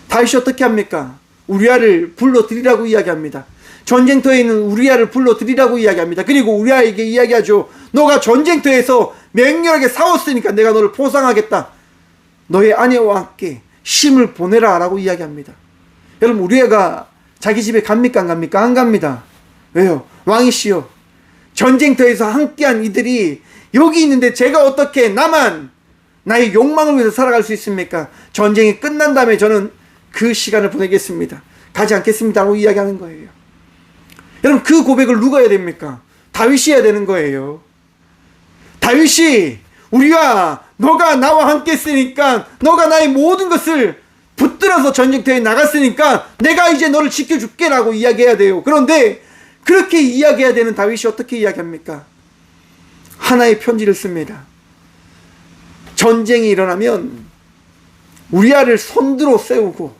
다윗이 어떻게 합니까? 우리아를 불러드리라고 이야기합니다. 전쟁터에 있는 우리아를 불러드리라고 이야기합니다. 그리고 우리아에게 이야기하죠. 너가 전쟁터에서 맹렬하게 싸웠으니까 내가 너를 보상하겠다. 너의 아내와 함께 심을 보내라 라고 이야기합니다. 여러분, 우리아가 자기 집에 갑니까 안 갑니까? 안 갑니다. 왜요? 왕이시여, 전쟁터에서 함께한 이들이 여기 있는데 제가 어떻게 나만 나의 욕망을 위해서 살아갈 수 있습니까? 전쟁이 끝난 다음에 저는 그 시간을 보내겠습니다. 가지 않겠습니다 라고 이야기하는 거예요. 여러분, 그 고백을 누가 해야 됩니까? 다윗이 해야 되는 거예요. 다윗이, 우리가 너가 나와 함께 했으니까, 너가 나의 모든 것을 붙들어서 전쟁터에 나갔으니까 내가 이제 너를 지켜줄게 라고 이야기해야 돼요. 그런데 그렇게 이야기해야 되는 다윗이 어떻게 이야기합니까? 하나의 편지를 씁니다. 전쟁이 일어나면 우리아를 손들어 세우고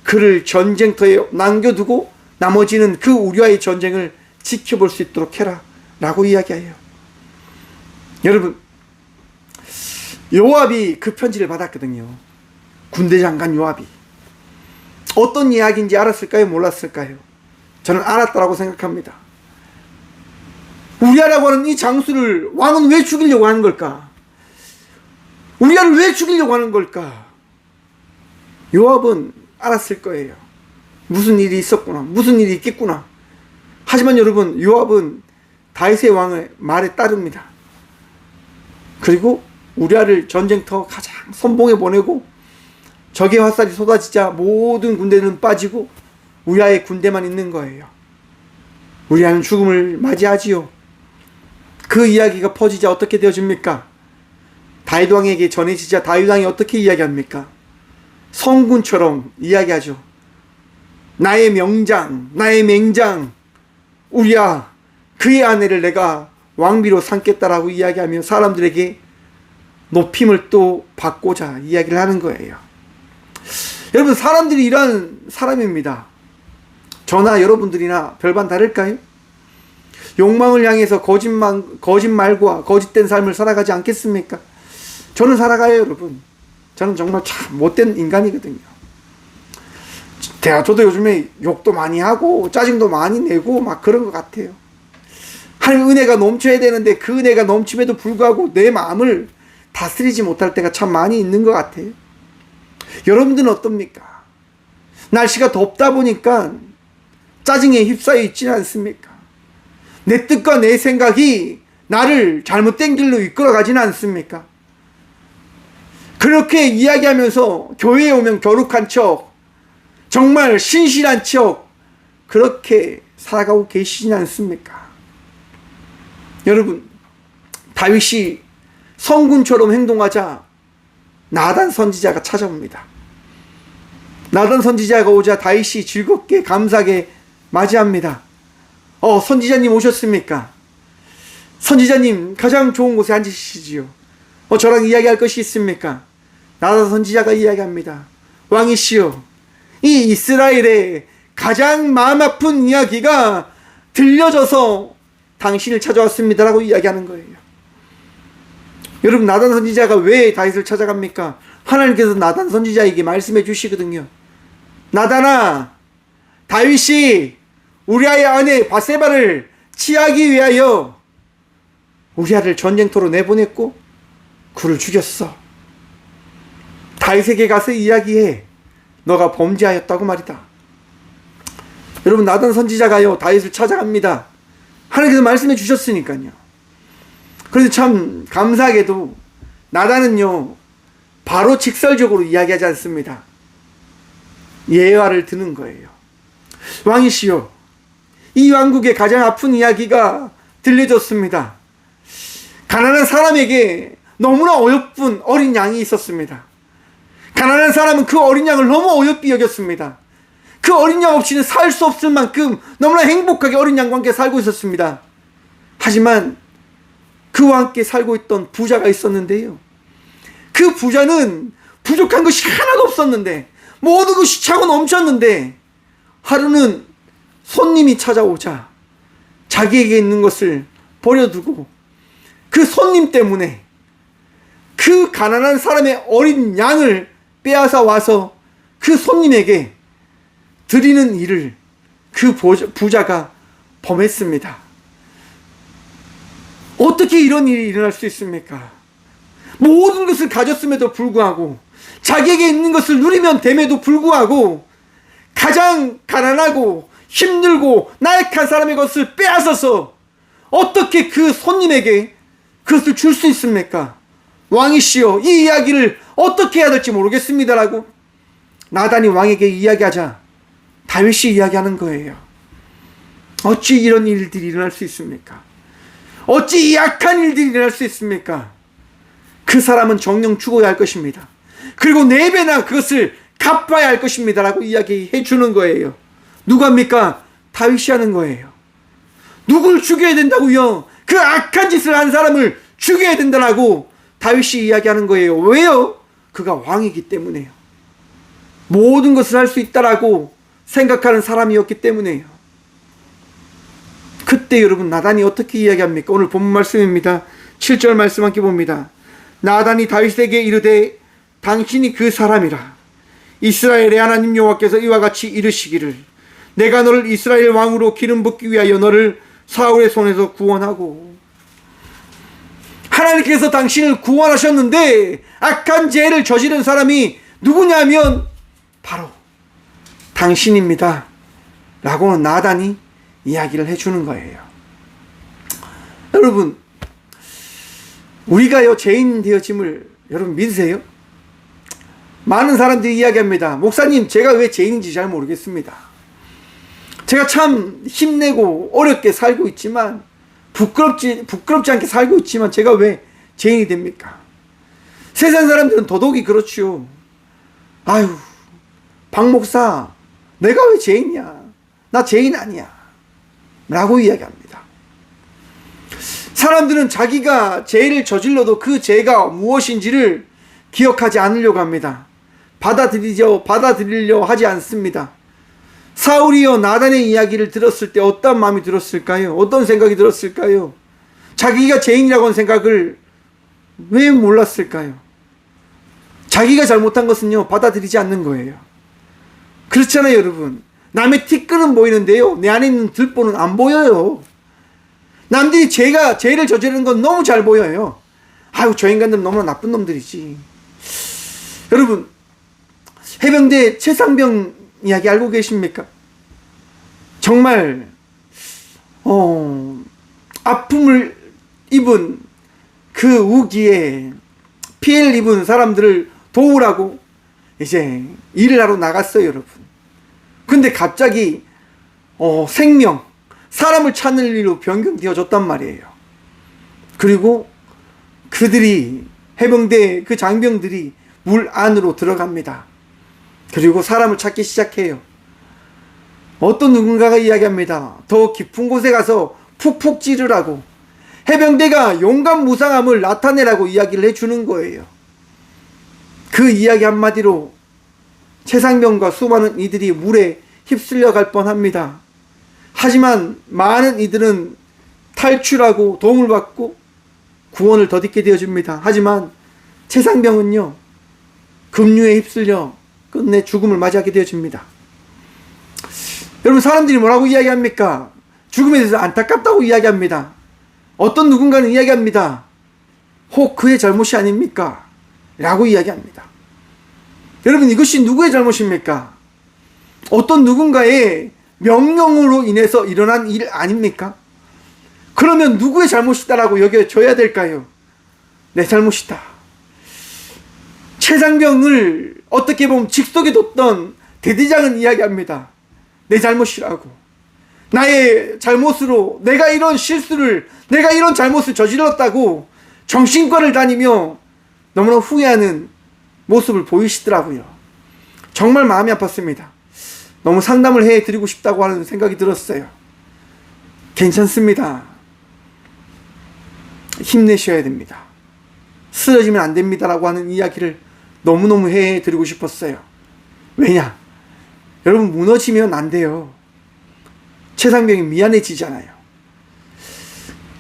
그를 전쟁터에 남겨두고 나머지는 그 우리아의 전쟁을 지켜볼 수 있도록 해라 라고 이야기해요. 여러분, 요압이 그 편지를 받았거든요. 군대 장관 요압이. 어떤 이야기인지 알았을까요? 몰랐을까요? 저는 알았다라고 생각합니다. 우리아라고 하는 이 장수를 왕은 왜 죽이려고 하는 걸까? 우리아를 왜 죽이려고 하는 걸까? 요압은 알았을 거예요. 무슨 일이 있었구나, 무슨 일이 있겠구나. 하지만 여러분, 요압은 다윗의 왕의 말에 따릅니다. 그리고 우리아를 전쟁터 가장 선봉에 보내고 적의 화살이 쏟아지자 모든 군대는 빠지고 우리아의 군대만 있는 거예요. 우리아는 죽음을 맞이하지요. 그 이야기가 퍼지자 어떻게 되어집니까? 다윗 왕에게 전해지자 다윗 왕이 어떻게 이야기합니까? 성군처럼 이야기하죠. 나의 명장, 나의 맹장 우리아, 그의 아내를 내가 왕비로 삼겠다라고 이야기하며 사람들에게 높임을 또 받고자 이야기를 하는 거예요. 여러분, 사람들이 이러한 사람입니다. 저나 여러분들이나 별반 다를까요? 욕망을 향해서 거짓말과 거짓된 삶을 살아가지 않겠습니까? 저는 살아가요, 여러분. 저는 정말 참 못된 인간이거든요. 저도 요즘에 욕도 많이 하고 짜증도 많이 내고 막 그런 것 같아요. 하나님 은혜가 넘쳐야 되는데 그 은혜가 넘침에도 불구하고 내 마음을 다스리지 못할 때가 참 많이 있는 것 같아요. 여러분들은 어떻습니까? 날씨가 덥다 보니까 짜증에 휩싸여 있지는 않습니까? 내 뜻과 내 생각이 나를 잘못된 길로 이끌어 가지는 않습니까? 그렇게 이야기하면서 교회에 오면 거룩한 척, 정말 신실한 척, 그렇게 살아가고 계시진 않습니까? 여러분, 다윗이 성군처럼 행동하자 나단 선지자가 찾아옵니다. 나단 선지자가 오자 다윗이 즐겁게 감사하게 맞이합니다. 선지자님 오셨습니까? 선지자님 가장 좋은 곳에 앉으시지요. 저랑 이야기할 것이 있습니까? 나단 선지자가 이야기합니다. 왕이시여, 이 이스라엘의 가장 마음 아픈 이야기가 들려져서 당신을 찾아왔습니다라고 이야기하는 거예요. 여러분, 나단 선지자가 왜 다윗을 찾아갑니까? 하나님께서 나단 선지자에게 말씀해 주시거든요. 나단아, 다윗이 우리아의 아내 바세바를 취하기 위하여 우리아를 전쟁터로 내보냈고 그를 죽였어. 다윗에게 가서 이야기해. 너가 범죄하였다고 말이다. 여러분, 나단 선지자가요 다윗을 찾아갑니다. 하나님께서 말씀해 주셨으니까요. 그런데 참 감사하게도 나단은요 바로 직설적으로 이야기하지 않습니다. 예화를 드는 거예요. 왕이시여, 이 왕국의 가장 아픈 이야기가 들려졌습니다. 가난한 사람에게 너무나 어여쁜 어린 양이 있었습니다. 가난한 사람은 그 어린 양을 너무 어여삐 여겼습니다. 그 어린 양 없이는 살 수 없을 만큼 너무나 행복하게 어린 양과 함께 살고 있었습니다. 하지만 그와 함께 살고 있던 부자가 있었는데요, 그 부자는 부족한 것이 하나도 없었는데 모든 것이 차고 넘쳤는데 하루는 손님이 찾아오자 자기에게 있는 것을 버려두고 그 손님 때문에 그 가난한 사람의 어린 양을 빼앗아 와서 그 손님에게 드리는 일을 그 부자가 범했습니다. 어떻게 이런 일이 일어날 수 있습니까? 모든 것을 가졌음에도 불구하고, 자기에게 있는 것을 누리면 됨에도 불구하고 가장 가난하고 힘들고 나약한 사람의 것을 빼앗아서 어떻게 그 손님에게 그것을 줄 수 있습니까? 왕이시여, 이 이야기를 어떻게 해야 될지 모르겠습니다라고 나단이 왕에게 이야기하자 다윗이 이야기하는 거예요. 어찌 이런 일들이 일어날 수 있습니까? 어찌 이 악한 일들이 일어날 수 있습니까? 그 사람은 정령 죽어야 할 것입니다. 그리고 4배나 그것을 갚아야 할 것입니다 라고 이야기해 주는 거예요. 누가 합니까? 다윗이 하는 거예요. 누굴 죽여야 된다고요? 그 악한 짓을 한 사람을 죽여야 된다라고 다윗이 이야기하는 거예요. 왜요? 그가 왕이기 때문에요. 모든 것을 할 수 있다라고 생각하는 사람이었기 때문에요. 그때 여러분, 나단이 어떻게 이야기합니까? 오늘 본문 말씀입니다. 7절 말씀 함께 봅니다. 나단이 다윗에게 이르되 당신이 그 사람이라. 이스라엘의 하나님 여호와께서 이와 같이 이르시기를 내가 너를 이스라엘 왕으로 기름 붓기 위하여 너를 사울의 손에서 구원하고. 하나님께서 당신을 구원하셨는데 악한 죄를 저지른 사람이 누구냐면 바로 당신입니다 라고 나단이 이야기를 해주는 거예요. 여러분, 우리가요 죄인 되어짐을 여러분 믿으세요? 많은 사람들이 이야기합니다. 목사님, 제가 왜 죄인인지 잘 모르겠습니다. 제가 참 힘내고 어렵게 살고 있지만 부끄럽지 않게 살고 있지만 제가 왜 죄인이 됩니까? 세상 사람들은 더더욱이 그렇죠. 아유, 박 목사, 내가 왜 죄인이야? 나 죄인 아니야 라고 이야기합니다. 사람들은 자기가 죄를 저질러도 그 죄가 무엇인지를 기억하지 않으려고 합니다. 받아들이려 하지 않습니다. 사울이요 나단의 이야기를 들었을 때 어떤 마음이 들었을까요? 어떤 생각이 들었을까요? 자기가 죄인이라고 하는 생각을 왜 몰랐을까요? 자기가 잘못한 것은요 받아들이지 않는 거예요. 그렇잖아요 여러분. 남의 티끌은 보이는데요 내 안에 있는 들보는 안 보여요. 남들이 죄를 저지르는 건 너무 잘 보여요. 아유, 저 인간들은 너무나 나쁜 놈들이지. 여러분, 해병대 최상병 이야기 알고 계십니까? 정말 아픔을 입은 그 우기에 피해를 입은 사람들을 도우라고 이제 일을 하러 나갔어요, 여러분. 근데 갑자기 생명, 사람을 찾는 일로 변경되어졌단 말이에요. 그리고 그들이, 해병대 그 장병들이 물 안으로 들어갑니다. 그리고 사람을 찾기 시작해요. 어떤 누군가가 이야기합니다. 더 깊은 곳에 가서 푹푹 찌르라고, 해병대가 용감 무상함을 나타내라고 이야기를 해주는 거예요. 그 이야기 한마디로 최상병과 수많은 이들이 물에 휩쓸려 갈 뻔합니다. 하지만 많은 이들은 탈출하고 도움을 받고 구원을 더딛게 되어줍니다. 하지만 최상병은요, 급류에 휩쓸려 끝내 죽음을 맞이하게 되어집니다. 여러분, 사람들이 뭐라고 이야기합니까? 죽음에 대해서 안타깝다고 이야기합니다. 어떤 누군가는 이야기합니다. 혹 그의 잘못이 아닙니까? 라고 이야기합니다. 여러분, 이것이 누구의 잘못입니까? 어떤 누군가의 명령으로 인해서 일어난 일 아닙니까? 그러면 누구의 잘못이다라고 여겨져야 될까요? 내 잘못이다. 최상병을 어떻게 보면 직속에 뒀던 대대장은 이야기합니다. 내 잘못이라고. 나의 잘못으로 내가 이런 실수를, 내가 이런 잘못을 저질렀다고 정신과를 다니며 너무나 후회하는 모습을 보이시더라고요. 정말 마음이 아팠습니다. 너무 상담을 해드리고 싶다고 하는 생각이 들었어요. 괜찮습니다. 힘내셔야 됩니다. 쓰러지면 안 됩니다라고 하는 이야기를 너무너무 해드리고 싶었어요. 왜냐? 여러분, 무너지면 안 돼요. 최상병이 미안해지잖아요.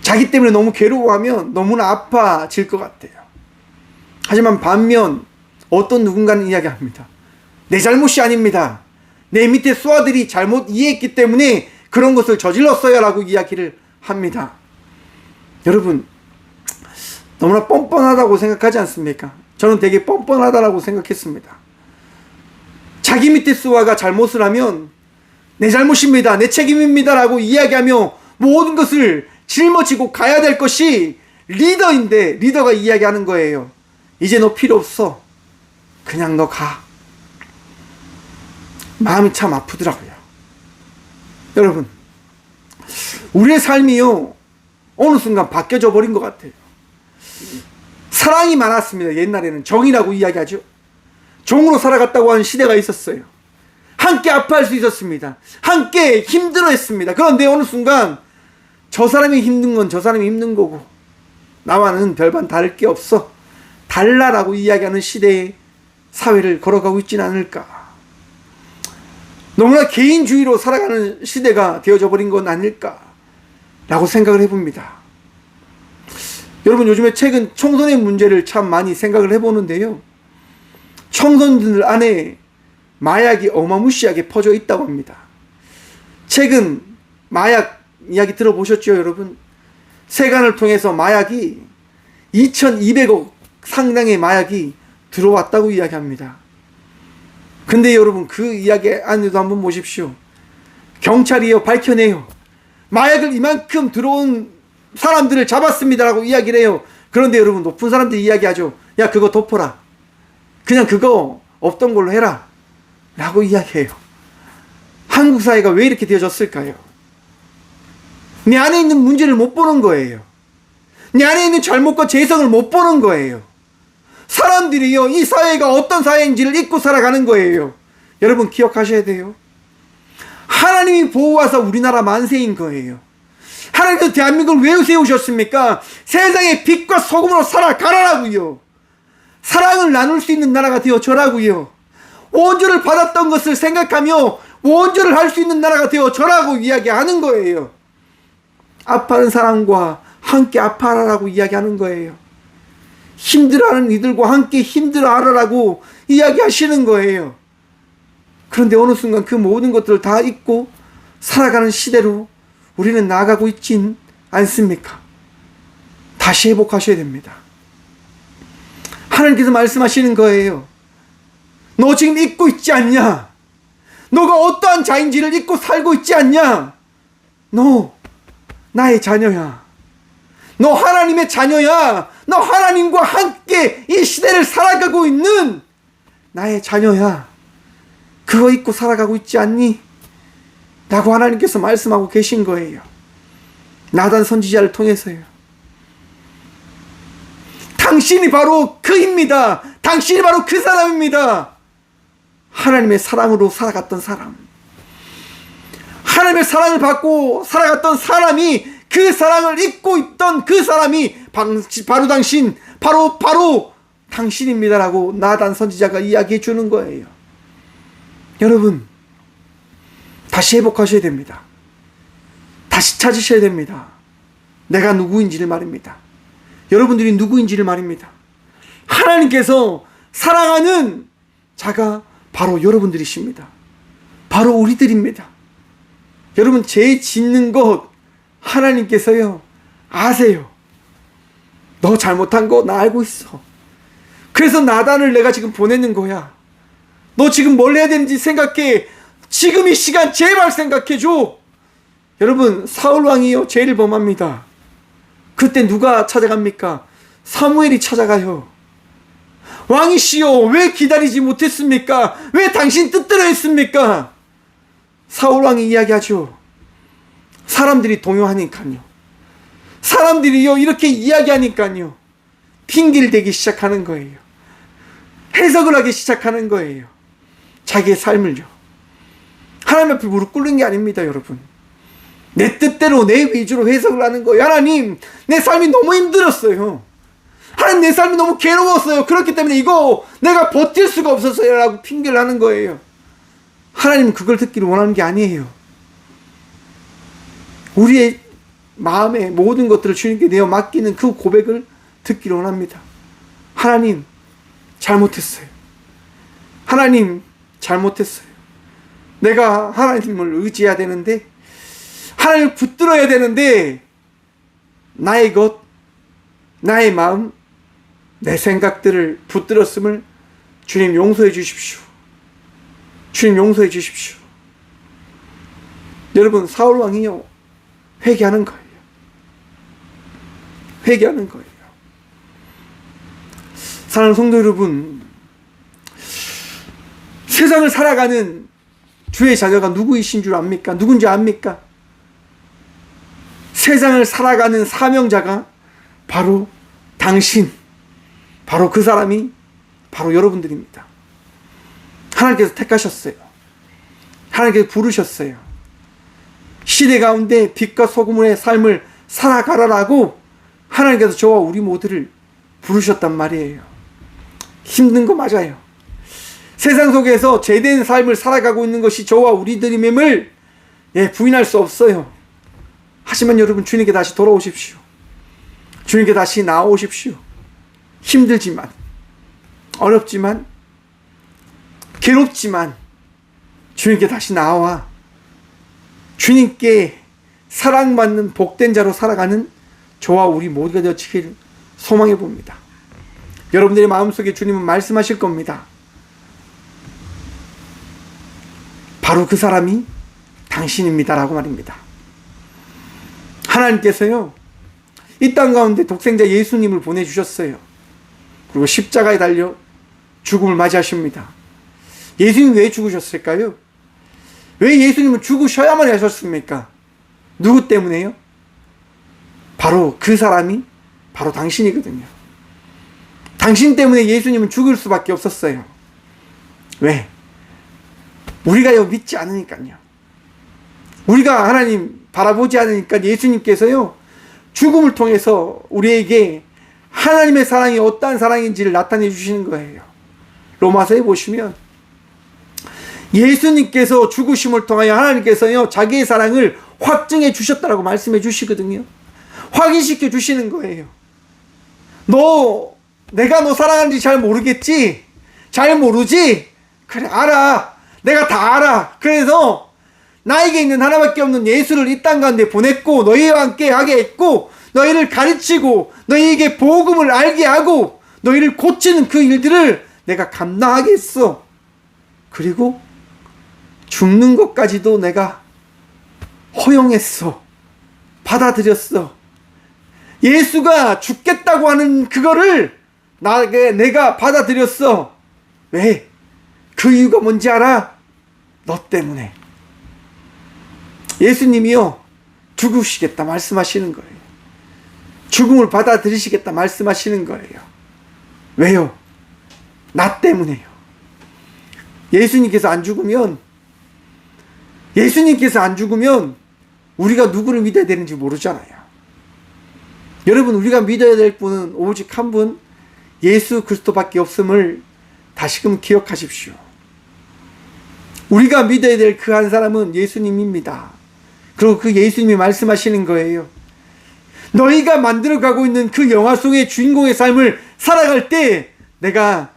자기 때문에 너무 괴로워하면 너무나 아파질 것 같아요. 하지만 반면 어떤 누군가는 이야기합니다. 내 잘못이 아닙니다. 내 밑에 수하들이 잘못 이해했기 때문에 그런 것을 저질렀어요 라고 이야기를 합니다. 여러분, 너무나 뻔뻔하다고 생각하지 않습니까? 저는 되게 뻔뻔하다라고 생각했습니다. 자기 밑에 수하가 잘못을 하면 내 잘못입니다, 내 책임입니다 라고 이야기하며 모든 것을 짊어지고 가야 될 것이 리더인데, 리더가 이야기하는 거예요. 이제 너 필요 없어, 그냥 너 가. 마음이 참 아프더라고요. 여러분, 우리의 삶이요, 어느 순간 바뀌어져 버린 것 같아요. 사랑이 많았습니다. 옛날에는 정이라고 이야기하죠. 종으로 살아갔다고 하는 시대가 있었어요. 함께 아파할 수 있었습니다. 함께 힘들어했습니다. 그런데 어느 순간 저 사람이 힘든 건 저 사람이 힘든 거고 나와는 별반 다를 게 없어, 달라라고 이야기하는 시대의 사회를 걸어가고 있지는 않을까. 너무나 개인주의로 살아가는 시대가 되어져 버린 건 아닐까라고 생각을 해봅니다. 여러분, 요즘에 최근 청소년 문제를 참 많이 생각을 해보는데요. 청소년들 안에 마약이 어마무시하게 퍼져 있다고 합니다. 최근 마약 이야기 들어보셨죠, 여러분? 세관을 통해서 마약이 2200억 상당의 마약이 들어왔다고 이야기합니다. 근데 여러분, 그 이야기 안에도 한번 보십시오. 경찰이요, 밝혀내요. 마약을 이만큼 들어온 사람들을 잡았습니다라고 이야기를 해요. 그런데 여러분, 높은 사람들이 이야기하죠. 야, 그거 덮어라. 그냥 그거 없던 걸로 해라 라고 이야기해요. 한국 사회가 왜 이렇게 되어졌을까요? 내 안에 있는 문제를 못 보는 거예요. 내 안에 있는 잘못과 죄성을 못 보는 거예요. 사람들이요, 이 사회가 어떤 사회인지를 잊고 살아가는 거예요. 여러분, 기억하셔야 돼요. 하나님이 보호하사 우리나라 만세인 거예요. 하나님께서 대한민국을 왜 세우셨습니까? 세상의 빛과 소금으로 살아가라고요. 사랑을 나눌 수 있는 나라가 되어져라고요. 원조를 받았던 것을 생각하며 원조를 할 수 있는 나라가 되어져라고 이야기하는 거예요. 아파하는 사람과 함께 아파하라고 이야기하는 거예요. 힘들어하는 이들과 함께 힘들어하라고 이야기하시는 거예요. 그런데 어느 순간 그 모든 것들을 다 잊고 살아가는 시대로 우리는 나아가고 있진 않습니까? 다시 회복하셔야 됩니다. 하나님께서 말씀하시는 거예요. 너 지금 잊고 있지 않냐? 너가 어떠한 자인지를 잊고 살고 있지 않냐? 너 나의 자녀야. 너 하나님의 자녀야. 너 하나님과 함께 이 시대를 살아가고 있는 나의 자녀야. 그거 잊고 살아가고 있지 않니? 라고 하나님께서 말씀하고 계신 거예요. 나단 선지자를 통해서요. 당신이 바로 그입니다. 당신이 바로 그 사람입니다. 하나님의 사랑으로 살아갔던 사람. 하나님의 사랑을 받고 살아갔던 사람이, 그 사랑을 잊고 있던 그 사람이 바로 당신, 바로 당신입니다라고 나단 선지자가 이야기해 주는 거예요. 여러분, 다시 회복하셔야 됩니다. 다시 찾으셔야 됩니다. 내가 누구인지를 말입니다. 여러분들이 누구인지를 말입니다. 하나님께서 사랑하는 자가 바로 여러분들이십니다. 바로 우리들입니다. 여러분, 죄 짓는 것 하나님께서요 아세요. 너 잘못한 거 나 알고 있어. 그래서 나단을 내가 지금 보내는 거야. 너 지금 뭘 해야 되는지 생각해. 지금 이 시간 제발 생각해줘. 여러분, 사울왕이요 죄를 범합니다. 그때 누가 찾아갑니까? 사무엘이 찾아가요. 왕이시여, 왜 기다리지 못했습니까? 왜 당신 뜻대로 했습니까? 사울왕이 이야기하죠. 사람들이 동요하니까요. 사람들이요 이렇게 이야기하니까요 핑계를 대기 시작하는 거예요. 해석을 하기 시작하는 거예요. 자기의 삶을요. 하나님 앞에 무릎 꿇는 게 아닙니다, 여러분. 내 뜻대로 내 위주로 해석을 하는 거예요. 하나님, 내 삶이 너무 힘들었어요. 하나님, 내 삶이 너무 괴로웠어요. 그렇기 때문에 이거 내가 버틸 수가 없었어요 라고 핑계를 하는 거예요. 하나님은 그걸 듣기를 원하는 게 아니에요. 우리의 마음의 모든 것들을 주님께 내어 맡기는 그 고백을 듣기를 원합니다. 하나님, 잘못했어요. 하나님, 잘못했어요. 내가 하나님을 의지해야 되는데, 하나님을 붙들어야 되는데, 나의 것, 나의 마음, 내 생각들을 붙들었음을 주님 용서해 주십시오. 주님 용서해 주십시오. 여러분, 사울왕이요 회개하는 거예요. 회개하는 거예요. 사랑하는 성도 여러분, 세상을 살아가는 주의 자녀가 누구이신 줄 압니까? 누군지 압니까? 세상을 살아가는 사명자가 바로 당신, 바로 그 사람이 바로 여러분들입니다. 하나님께서 택하셨어요. 하나님께서 부르셨어요. 시대 가운데 빛과 소금의 삶을 살아가라라고 하나님께서 저와 우리 모두를 부르셨단 말이에요. 힘든 거 맞아요. 세상 속에서 제대된 삶을 살아가고 있는 것이 저와 우리들임을 부인할 수 없어요. 하지만 여러분, 주님께 다시 돌아오십시오. 주님께 다시 나오십시오. 힘들지만, 어렵지만, 괴롭지만 주님께 다시 나와 주님께 사랑받는 복된 자로 살아가는 저와 우리 모두가 되어지길 소망해 봅니다. 여러분들의 마음속에 주님은 말씀하실 겁니다. 바로 그 사람이 당신입니다 라고 말입니다. 하나님께서요 이 땅 가운데 독생자 예수님을 보내주셨어요. 그리고 십자가에 달려 죽음을 맞이하십니다. 예수님 왜 죽으셨을까요? 왜 예수님은 죽으셔야만 하셨습니까? 누구 때문에요? 바로 그 사람이 바로 당신이거든요. 당신 때문에 예수님은 죽을 수밖에 없었어요. 왜? 우리가요 믿지 않으니까요. 우리가 하나님 바라보지 않으니까 예수님께서요 죽음을 통해서 우리에게 하나님의 사랑이 어떠한 사랑인지를 나타내 주시는 거예요. 로마서에 보시면 예수님께서 죽으심을 통하여 하나님께서요 자기의 사랑을 확증해 주셨다라고 말씀해 주시거든요. 확인시켜 주시는 거예요. 내가 너 사랑하는지 잘 모르겠지? 잘 모르지? 그래, 알아. 내가 다 알아. 그래서 나에게 있는 하나밖에 없는 예수를 이 땅 가운데 보냈고 너희와 함께 하게 했고 너희를 가르치고 너희에게 복음을 알게 하고 너희를 고치는 그 일들을 내가 감당하겠어. 그리고 죽는 것까지도 내가 허용했어. 받아들였어. 예수가 죽겠다고 하는 그거를 내가 받아들였어. 왜? 그 이유가 뭔지 알아? 너 때문에. 예수님이요, 죽으시겠다 말씀하시는 거예요. 죽음을 받아들이시겠다 말씀하시는 거예요. 왜요? 나 때문에요. 예수님께서 안 죽으면 우리가 누구를 믿어야 되는지 모르잖아요. 여러분, 우리가 믿어야 될 분은 오직 한 분, 예수 그리스도밖에 없음을 다시금 기억하십시오. 우리가 믿어야 될 그 한 사람은 예수님입니다. 그리고 그 예수님이 말씀하시는 거예요. 너희가 만들어가고 있는 그 영화 속의 주인공의 삶을 살아갈 때 내가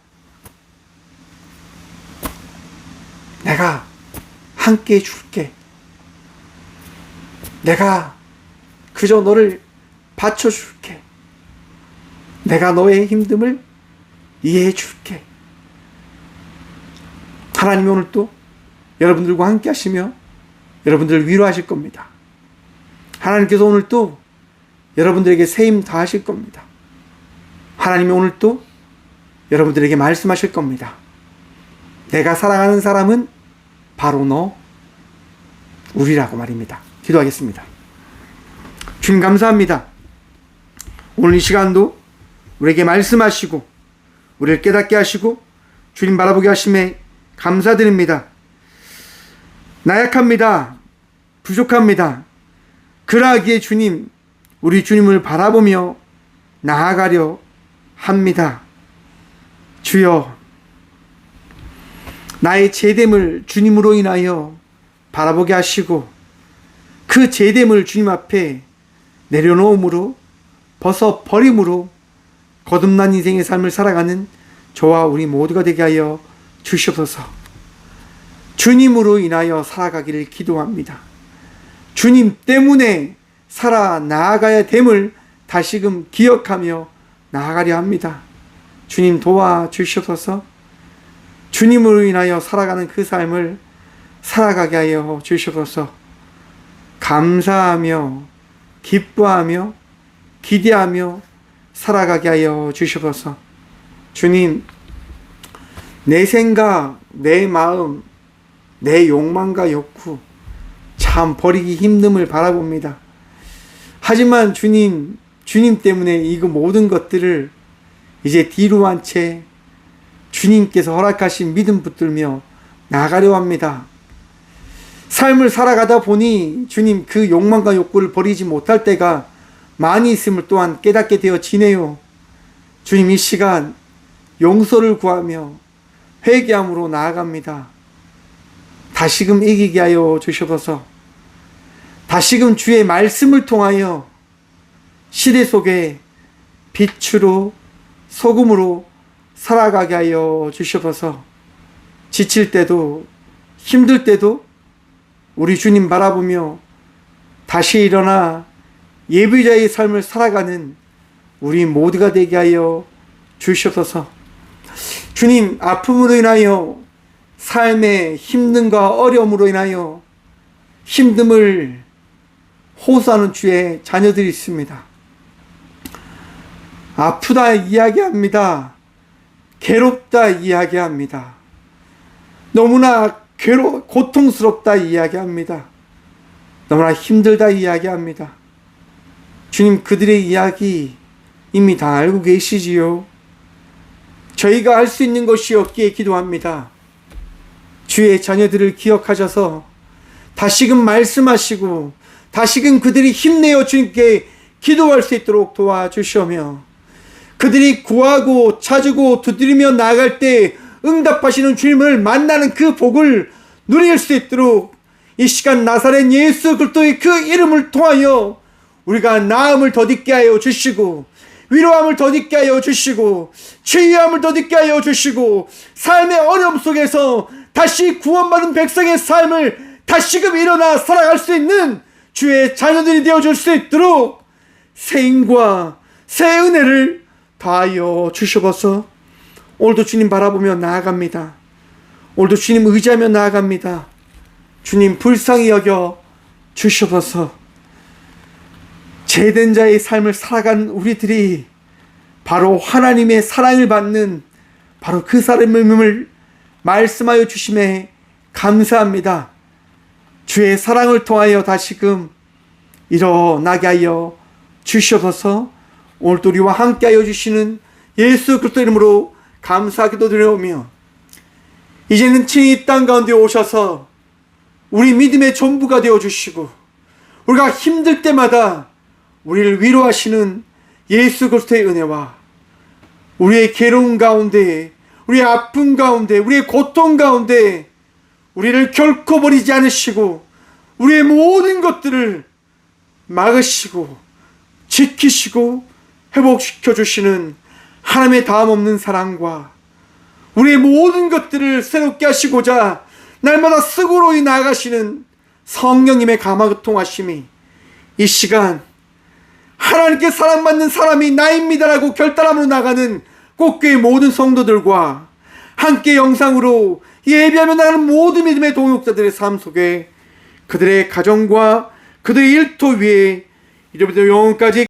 함께 해줄게. 내가 그저 너를 받쳐줄게. 내가 너의 힘듦을 이해해줄게. 하나님이 오늘 또 여러분들과 함께 하시며 여러분들을 위로하실 겁니다. 하나님께서 오늘 또 여러분들에게 세임 다하실 겁니다. 하나님이 오늘 또 여러분들에게 말씀하실 겁니다. 내가 사랑하는 사람은 바로 너, 우리라고 말입니다. 기도하겠습니다. 주님 감사합니다. 오늘 이 시간도 우리에게 말씀하시고 우리를 깨닫게 하시고 주님 바라보게 하심에 감사드립니다. 나약합니다. 부족합니다. 그러하기에 주님, 우리 주님을 바라보며 나아가려 합니다. 주여, 나의 죄됨을 주님으로 인하여 바라보게 하시고 그 죄됨을 주님 앞에 내려놓음으로, 벗어버림으로 거듭난 인생의 삶을 살아가는 저와 우리 모두가 되게 하여 주시옵소서. 주님으로 인하여 살아가기를 기도합니다. 주님 때문에 살아 나아가야 됨을 다시금 기억하며 나아가려 합니다. 주님 도와주시옵소서. 주님으로 인하여 살아가는 그 삶을 살아가게 하여 주시옵소서. 감사하며 기뻐하며 기대하며 살아가게 하여 주시옵소서. 주님, 내 생각, 내 마음, 내 욕망과 욕구 참 버리기 힘듦을 바라봅니다. 하지만 주님 때문에 이거 모든 것들을 이제 뒤로 한 채 주님께서 허락하신 믿음 붙들며 나가려 합니다. 삶을 살아가다 보니 주님 그 욕망과 욕구를 버리지 못할 때가 많이 있음을 또한 깨닫게 되어지네요. 주님, 이 시간 용서를 구하며 회개함으로 나아갑니다. 다시금 이기게 하여 주시옵소서. 다시금 주의 말씀을 통하여 시대 속에 빛으로 소금으로 살아가게 하여 주시옵소서. 지칠 때도 힘들 때도 우리 주님 바라보며 다시 일어나 예비자의 삶을 살아가는 우리 모두가 되게 하여 주시옵소서. 주님, 아픔으로 인하여 삶의 힘듦과 어려움으로 인하여 힘듦을 호소하는 주의 자녀들이 있습니다. 아프다 이야기합니다. 괴롭다 이야기합니다. 너무나 고통스럽다 이야기합니다. 너무나 힘들다 이야기합니다. 주님, 그들의 이야기 이미 다 알고 계시지요. 저희가 할 수 있는 것이 없기에 기도합니다. 주의 자녀들을 기억하셔서 다시금 말씀하시고 다시금 그들이 힘내어 주님께 기도할 수 있도록 도와주시오며 그들이 구하고 찾고 두드리며 나아갈 때 응답하시는 주님을 만나는 그 복을 누릴 수 있도록 이 시간 나사렛 예수 그리스도의 그 이름을 통하여 우리가 나음을 더딛게 하여 주시고 위로함을 더딛게 하여 주시고 치유함을 더딛게 하여 주시고 삶의 어려움 속에서 다시 구원받은 백성의 삶을 다시금 일어나 살아갈 수 있는 주의 자녀들이 되어줄 수 있도록 새 힘과 새 은혜를 다하여 주셔서 오늘도 주님 바라보며 나아갑니다. 오늘도 주님 의지하며 나아갑니다. 주님 불쌍히 여겨 주셔서 죄된 자의 삶을 살아간 우리들이 바로 하나님의 사랑을 받는 바로 그 사람임을 말씀하여 주심에 감사합니다. 주의 사랑을 통하여 다시금 일어나게 하여 주셔서 오늘도 우리와 함께 하여 주시는 예수 그리스도 이름으로 감사하기도 드려오며 이제는 친히 이 땅 가운데 오셔서 우리 믿음의 전부가 되어 주시고 우리가 힘들 때마다 우리를 위로하시는 예수 그리스도의 은혜와 우리의 괴로움 가운데, 우리의 아픔 가운데, 우리의 고통 가운데 우리를 결코 버리지 않으시고 우리의 모든 것들을 막으시고 지키시고 회복시켜 주시는 하나님의 다함없는 사랑과 우리의 모든 것들을 새롭게 하시고자 날마다 스고로이 나아가시는 성령님의 감화통하심이 이 시간 하나님께 사랑받는 사람이 나입니다라고 결단함으로 나가는 꽃교회 모든 성도들과 함께 영상으로 예배하며 나가는 모든 믿음의 동역자들의 삶 속에 그들의 가정과 그들의 일터 위에 이제부터 영혼까지